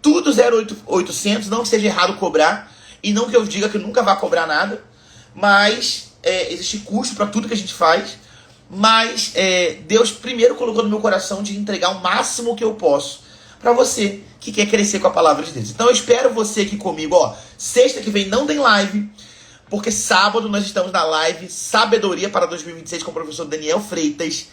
Tudo 0800, não que seja errado cobrar, e não que eu diga que eu nunca vá cobrar nada, mas existe custo para tudo que a gente faz. Mas Deus primeiro colocou no meu coração de entregar o máximo que eu posso para você que quer crescer com a palavra de Deus. Então eu espero você aqui comigo. Ó, sexta que vem não tem live, porque sábado nós estamos na live Sabedoria para 2026 com o professor Daniel Freitas.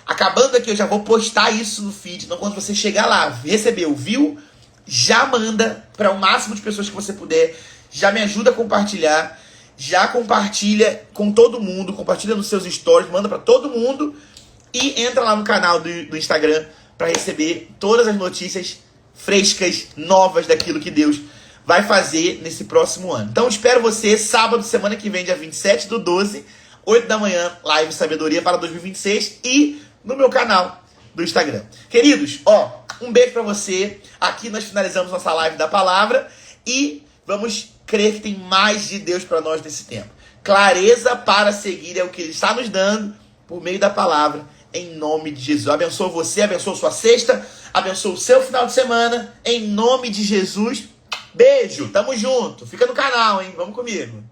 Acabando aqui, eu já vou postar isso no feed. Então quando você chegar lá, recebeu, viu? Já manda para o máximo de pessoas que você puder. Já me ajuda a compartilhar. Já compartilha com todo mundo, compartilha nos seus stories, manda para todo mundo e entra lá no canal do Instagram para receber todas as notícias frescas, novas daquilo que Deus vai fazer nesse próximo ano. Então espero você sábado, semana que vem, dia 27/12, 8 da manhã, live Sabedoria para 2026 e no meu canal do Instagram. Queridos, ó, um beijo para você. Aqui nós finalizamos nossa live da palavra e vamos crer que tem mais de Deus para nós nesse tempo. Clareza para seguir é o que Ele está nos dando por meio da palavra, em nome de Jesus. Abençoa você, abençoa sua sexta, abençoa o seu final de semana, em nome de Jesus. Beijo, tamo junto. Fica no canal, hein? Vamos comigo.